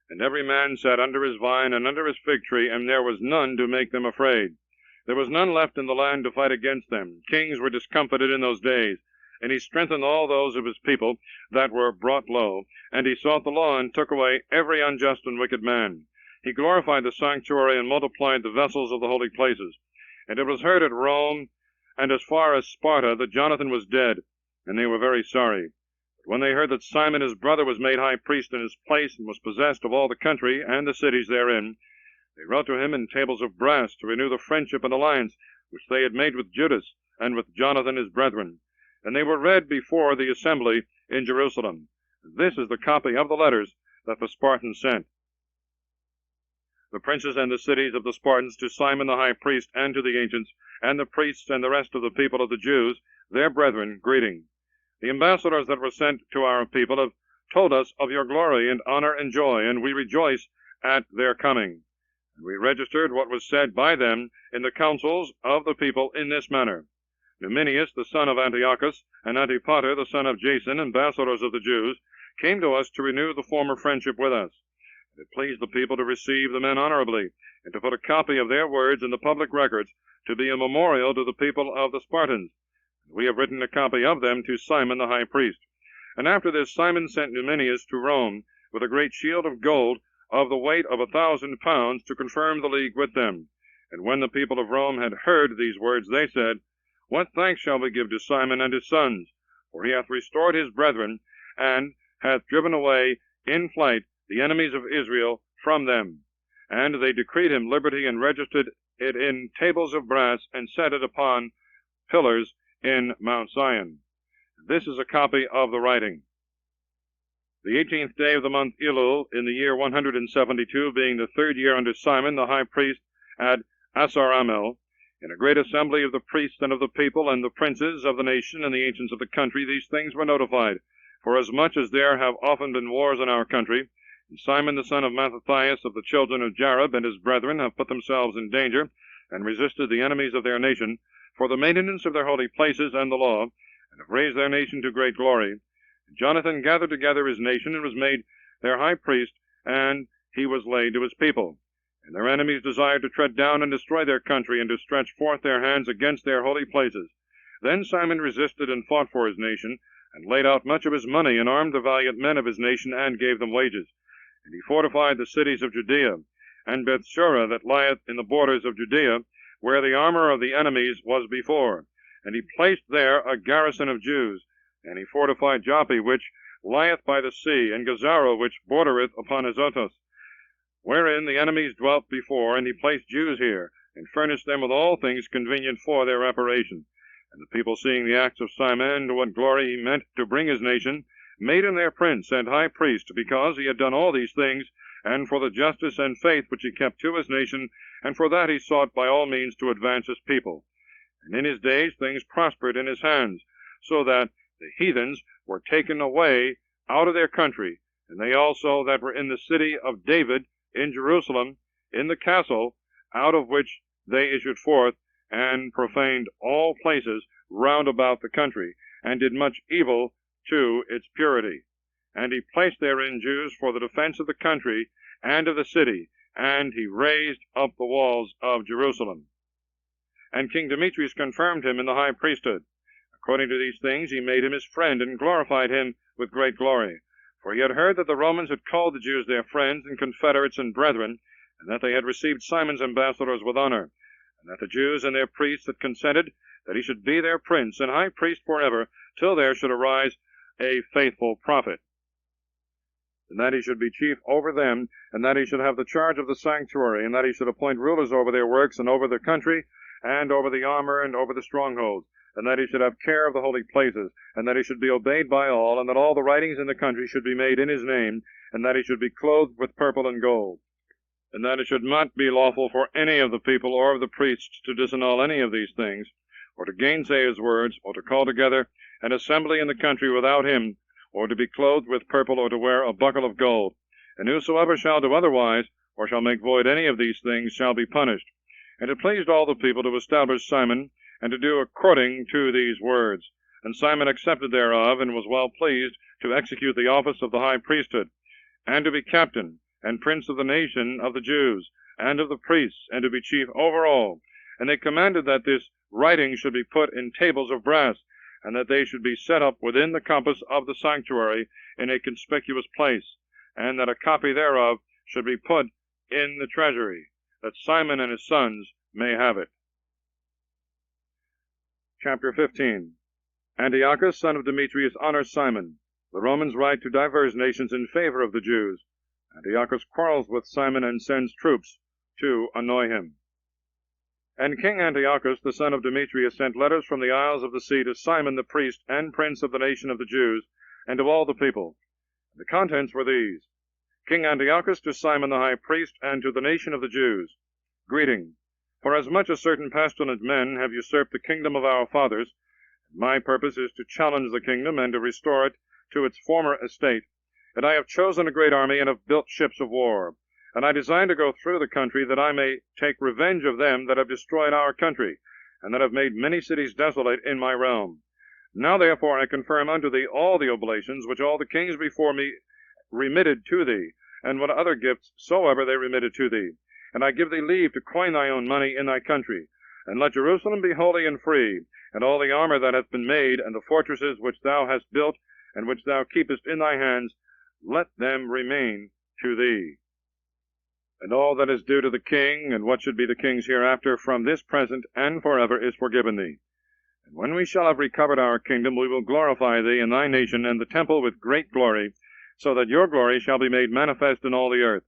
And every man sat under his vine and under his fig tree, and there was none to make them afraid. There was none left in the land to fight against them. Kings were discomfited in those days. And he strengthened all those of his people that were brought low, and he sought the law, and took away every unjust and wicked man. He glorified the sanctuary, and multiplied the vessels of the holy places. And it was heard at Rome, and as far as Sparta, that Jonathan was dead, and they were very sorry. But when they heard that Simon his brother was made high priest in his place, and was possessed of all the country and the cities therein, they wrote to him in tables of brass to renew the friendship and alliance which they had made with Judas, and with Jonathan his brethren. And they were read before the assembly in Jerusalem. This is the copy of the letters that the Spartans sent. The princes and the cities of the Spartans to Simon the high priest, and to the ancients, and the priests, and the rest of the people of the Jews, their brethren, greeting. The ambassadors that were sent to our people have told us of your glory and honor and joy, and we rejoice at their coming. And we registered what was said by them in the councils of the people in this manner. Numenius, the son of Antiochus, and Antipater, the son of Jason, ambassadors of the Jews, came to us to renew the former friendship with us. And it pleased the people to receive the men honorably, and to put a copy of their words in the public records, to be a memorial to the people of the Spartans. And we have written a copy of them to Simon the high priest. And after this Simon sent Numenius to Rome, with a great shield of gold, of the weight of 1,000 pounds, to confirm the league with them. And when the people of Rome had heard these words, they said, What thanks shall we give to Simon and his sons? For he hath restored his brethren, and hath driven away in flight the enemies of Israel from them. And they decreed him liberty, and registered it in tables of brass, and set it upon pillars in Mount Zion. This is a copy of the writing. The 18th day of the month Elul, in the year 172, being the 3rd year under Simon the high priest, at Asaramel, in a great assembly of the priests and of the people, and the princes of the nation, and the ancients of the country, these things were notified. For as much as there have often been wars in our country, and Simon the son of Mattathias of the children of Jareb and his brethren have put themselves in danger, and resisted the enemies of their nation, for the maintenance of their holy places and the law, and have raised their nation to great glory. And Jonathan gathered together his nation, and was made their high priest, and he was laid to his people. And their enemies desired to tread down and destroy their country, and to stretch forth their hands against their holy places. Then Simon resisted and fought for his nation, and laid out much of his money, and armed the valiant men of his nation, and gave them wages. And he fortified the cities of Judea, and Bethshura that lieth in the borders of Judea, where the armor of the enemies was before. And he placed there a garrison of Jews. And he fortified Joppa, which lieth by the sea, and Gazara, which bordereth upon Azotus, wherein the enemies dwelt before. And he placed Jews here, and furnished them with all things convenient for their reparation. And the people, seeing the acts of Simon, and to what glory he meant to bring his nation, made him their prince and high priest, because he had done all these things, and for the justice and faith which he kept to his nation, and for that he sought by all means to advance his people. And in his days things prospered in his hands, so that the heathens were taken away out of their country, and they also that were in the city of David in Jerusalem, in the castle, out of which they issued forth, and profaned all places round about the country, and did much evil to its purity. And he placed therein Jews for the defense of the country and of the city, and he raised up the walls of Jerusalem. And King Demetrius confirmed him in the high priesthood. According to these things he made him his friend, and glorified him with great glory. For he had heard that the Romans had called the Jews their friends and confederates and brethren, and that they had received Simon's ambassadors with honor, and that the Jews and their priests had consented that he should be their prince and high priest forever, till there should arise a faithful prophet, and that he should be chief over them, and that he should have the charge of the sanctuary, and that he should appoint rulers over their works, and over the country, and over the armor, and over the strongholds, and that he should have care of the holy places, and that he should be obeyed by all, and that all the writings in the country should be made in his name, and that he should be clothed with purple and gold, and that it should not be lawful for any of the people or of the priests to disannul any of these things, or to gainsay his words, or to call together an assembly in the country without him, or to be clothed with purple, or to wear a buckle of gold. And whosoever shall do otherwise, or shall make void any of these things, shall be punished. And it pleased all the people to establish Simon, and to do according to these words. And Simon accepted thereof, and was well pleased to execute the office of the high priesthood, and to be captain, and prince of the nation of the Jews, and of the priests, and to be chief over all. And they commanded that this writing should be put in tables of brass, and that they should be set up within the compass of the sanctuary in a conspicuous place, and that a copy thereof should be put in the treasury, that Simon and his sons may have it. Chapter 15. Antiochus, son of Demetrius, honors Simon. The Romans write to divers nations in favor of the Jews. Antiochus quarrels with Simon and sends troops to annoy him. And King Antiochus, the son of Demetrius, sent letters from the isles of the sea to Simon the priest and prince of the nation of the Jews, and to all the people. And the contents were these: King Antiochus to Simon the high priest, and to the nation of the Jews. Greeting. Forasmuch as certain pestilent men have usurped the kingdom of our fathers, my purpose is to challenge the kingdom, and to restore it to its former estate. And I have chosen a great army, and have built ships of war. And I design to go through the country, that I may take revenge of them that have destroyed our country, and that have made many cities desolate in my realm. Now therefore I confirm unto thee all the oblations which all the kings before me remitted to thee, and what other gifts soever they remitted to thee. And I give thee leave to coin thy own money in thy country. And let Jerusalem be holy and free, and all the armor that hath been made, and the fortresses which thou hast built, and which thou keepest in thy hands, let them remain to thee. And all that is due to the king, and what should be the king's hereafter, from this present and forever, is forgiven thee. And when we shall have recovered our kingdom, we will glorify thee and thy nation and the temple with great glory, so that your glory shall be made manifest in all the earth.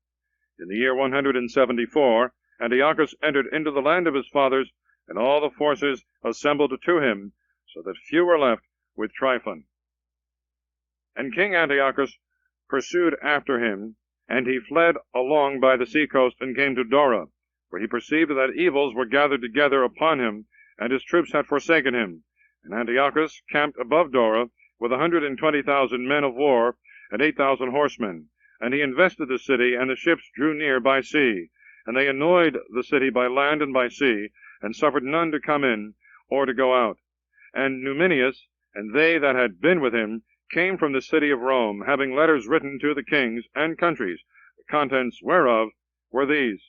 In the year 174, Antiochus entered into the land of his fathers, and all the forces assembled to him, so that few were left with Tryphon. And King Antiochus pursued after him, and he fled along by the sea-coast, and came to Dora, where he perceived that evils were gathered together upon him, and his troops had forsaken him. And Antiochus camped above Dora, with 120,000 men of war, and 8,000 horsemen. And he invested the city, and the ships drew near by sea. And they annoyed the city by land and by sea, and suffered none to come in, or to go out. And Numenius, and they that had been with him, came from the city of Rome, having letters written to the kings and countries, the contents whereof were these: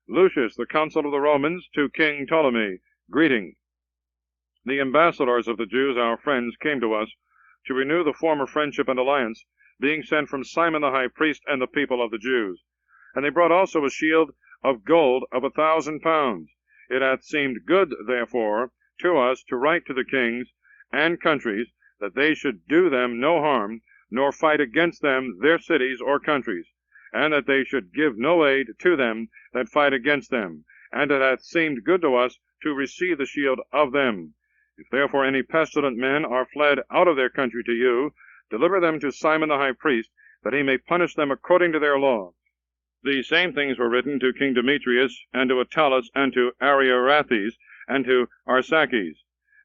Lucius, the consul of the Romans, to King Ptolemy, greeting. The ambassadors of the Jews, our friends, came to us to renew the former friendship and alliance, being sent from Simon the high priest and the people of the Jews. And they brought also a shield of gold of 1,000 pounds. It hath seemed good, therefore, to us to write to the kings and countries, that they should do them no harm, nor fight against them their cities or countries, and that they should give no aid to them that fight against them. And it hath seemed good to us to receive the shield of them. If therefore any pestilent men are fled out of their country to you, deliver them to Simon the high priest, that he may punish them according to their law. These same things were written to King Demetrius, and to Attalus, and to Ariarathes, and to Arsaces,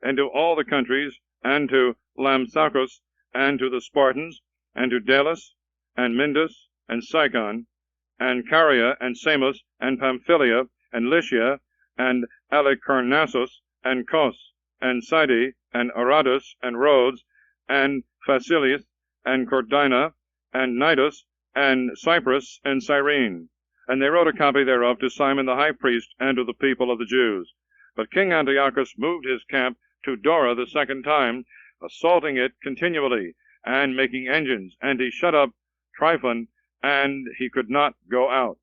and to all the countries, and to Lampsacus, and to the Spartans, and to Dallas, and Mindus, and Sicon, and Caria, and Samos, and Pamphylia, and Lycia, and Alicarnassus, and Cos, and Sidon, and Aradus, and Rhodes, and Phasaelis, and Cordina, and Nidus, and Cyprus, and Cyrene. And they wrote a copy thereof to Simon the high priest, and to the people of the Jews. But King Antiochus moved his camp to Dora the second time, assaulting it continually, and making engines, and he shut up Tryphon, and he could not go out.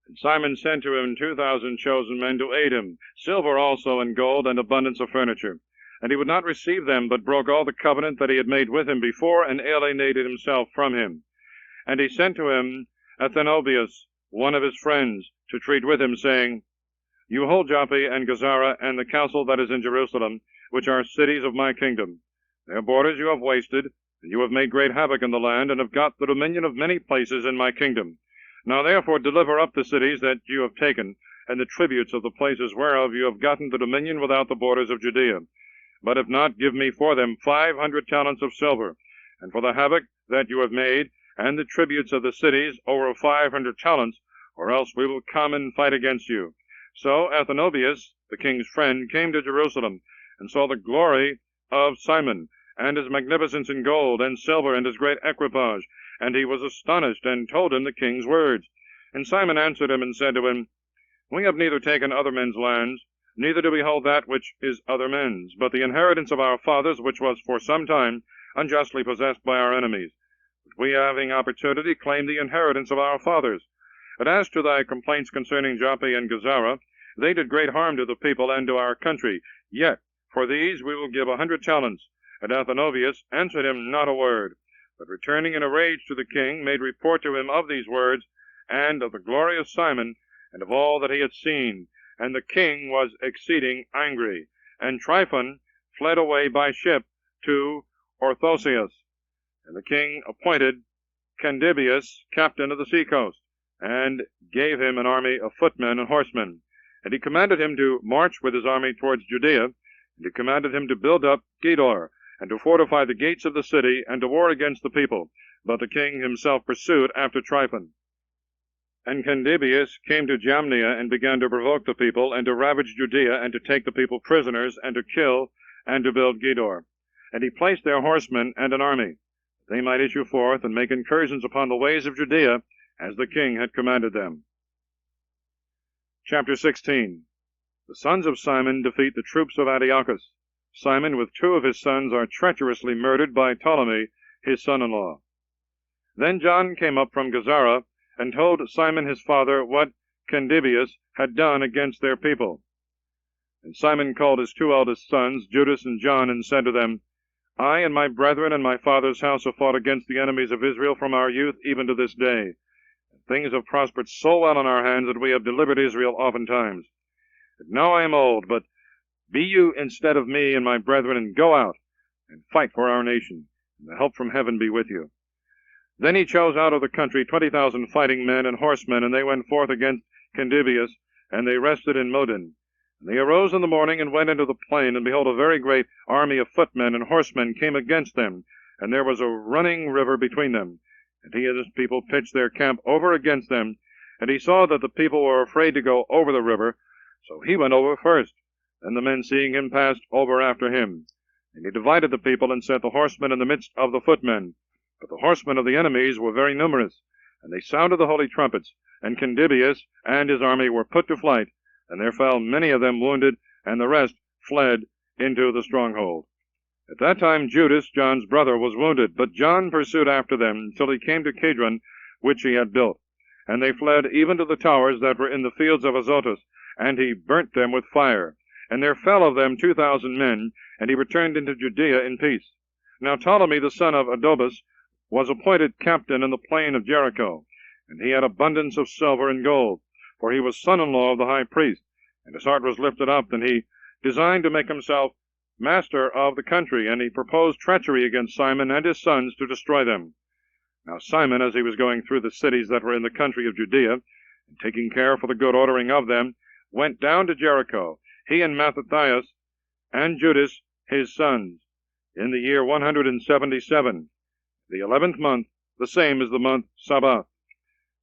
And Simon sent to him 2,000 chosen men to aid him, silver also and gold, and abundance of furniture. And he would not receive them, but broke all the covenant that he had made with him before, and alienated himself from him. And he sent to him Athenobius, one of his friends, to treat with him, saying, You hold Joppa and Gazara, and the castle that is in Jerusalem, which are cities of my kingdom. Their borders you have wasted, and you have made great havoc in the land, and have got the dominion of many places in my kingdom. Now therefore deliver up the cities that you have taken, and the tributes of the places whereof you have gotten the dominion without the borders of Judea. But if not, give me for them 500 talents of silver, and for the havoc that you have made, and the tributes of the cities over 500 talents, or else we will come and fight against you. So Athenobius, the king's friend, came to Jerusalem, and saw the glory of Simon, and his magnificence in gold and silver, and his great equipage. And he was astonished, and told him the king's words. And Simon answered him, and said to him, We have neither taken other men's lands, neither do we hold that which is other men's, but the inheritance of our fathers, which was for some time unjustly possessed by our enemies. But we, having opportunity, claim the inheritance of our fathers. But as to thy complaints concerning Joppa and Gazara, they did great harm to the people and to our country. Yet for these we will give 100 talents. And Athenobius answered him not a word, but returning in a rage to the king, made report to him of these words, and of the glory of Simon, and of all that he had seen. And the king was exceeding angry. And Tryphon fled away by ship to Orthosius. And the king appointed Candibius captain of the seacoast, and gave him an army of footmen and horsemen. And he commanded him to march with his army towards Judea, and he commanded him to build up Gedor, and to fortify the gates of the city, and to war against the people. But the king himself pursued after Tryphon. And Candibius came to Jamnia, and began to provoke the people, and to ravage Judea, and to take the people prisoners, and to kill, and to build Gedor. And he placed there horsemen and an army, that they might issue forth, and make incursions upon the ways of Judea, as the king had commanded them. Chapter 16. The sons of Simon defeat the troops of Antiochus. Simon with 2 of his sons are treacherously murdered by Ptolemy, his son-in-law. Then John came up from Gazara, and told Simon his father what Candibius had done against their people. And Simon called his 2 eldest sons, Judas and John, and said to them, I and my brethren and my father's house have fought against the enemies of Israel from our youth even to this day. And things have prospered so well in our hands that we have delivered Israel oftentimes. And now I am old, but be you instead of me and my brethren, and go out and fight for our nation, and the help from heaven be with you. Then he chose out of the country 20,000 fighting men and horsemen, and they went forth against Candibius, and they rested in Modin. And they arose in the morning, and went into the plain, and behold, a very great army of footmen and horsemen came against them, and there was a running river between them. And he and his people pitched their camp over against them, and he saw that the people were afraid to go over the river, so he went over first. Then the men, seeing him, passed over after him. And he divided the people, and set the horsemen in the midst of the footmen. But the horsemen of the enemies were very numerous, and they sounded the holy trumpets, and Candibius and his army were put to flight, and there fell many of them wounded, and the rest fled into the stronghold. At that time Judas, John's brother, was wounded, but John pursued after them till he came to Cadron, which he had built. And they fled even to the towers that were in the fields of Azotus, and he burnt them with fire. And there fell of them 2,000 men, and he returned into Judea in peace. Now Ptolemy the son of Adobus was appointed captain in the plain of Jericho, and he had abundance of silver and gold, for he was son-in-law of the high priest, and his heart was lifted up, and he designed to make himself master of the country, and he proposed treachery against Simon and his sons to destroy them. Now Simon, as he was going through the cities that were in the country of Judea, and taking care for the good ordering of them, went down to Jericho, he and Mattathias and Judas his sons, in the year 177, the 11th month, the same as the month Sabbath.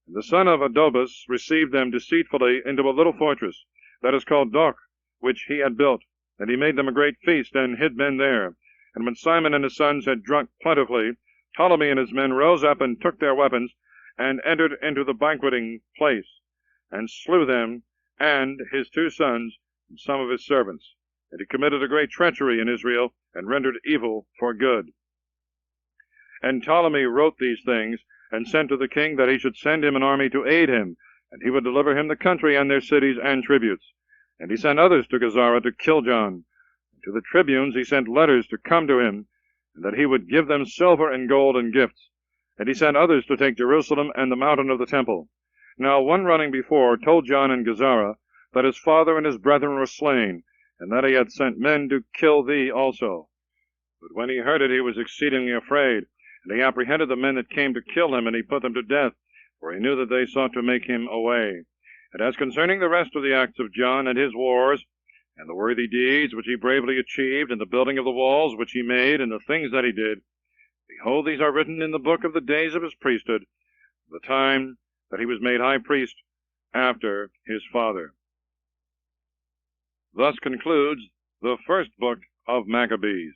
And the son of Adobus received them deceitfully into a little fortress, that is called Doch, which he had built, and he made them a great feast, and hid men there. And when Simon and his sons had drunk plentifully, Ptolemy and his men rose up and took their weapons, and entered into the banqueting place, and slew them, and his 2 sons, and some of his servants. And he committed a great treachery in Israel, and rendered evil for good. And Ptolemy wrote these things, and sent to the king that he should send him an army to aid him, and he would deliver him the country and their cities and tributes. And he sent others to Gazara to kill John. And to the tribunes he sent letters to come to him, and that he would give them silver and gold and gifts. And he sent others to take Jerusalem and the mountain of the temple. Now one running before told John in Gazara that his father and his brethren were slain, and that he had sent men to kill thee also. But when he heard it, he was exceedingly afraid, and he apprehended the men that came to kill him, and he put them to death, for he knew that they sought to make him away. And as concerning the rest of the acts of John and his wars, and the worthy deeds which he bravely achieved, and the building of the walls which he made, and the things that he did, behold, these are written in the book of the days of his priesthood, the time that he was made high priest after his father. Thus concludes the first book of Maccabees.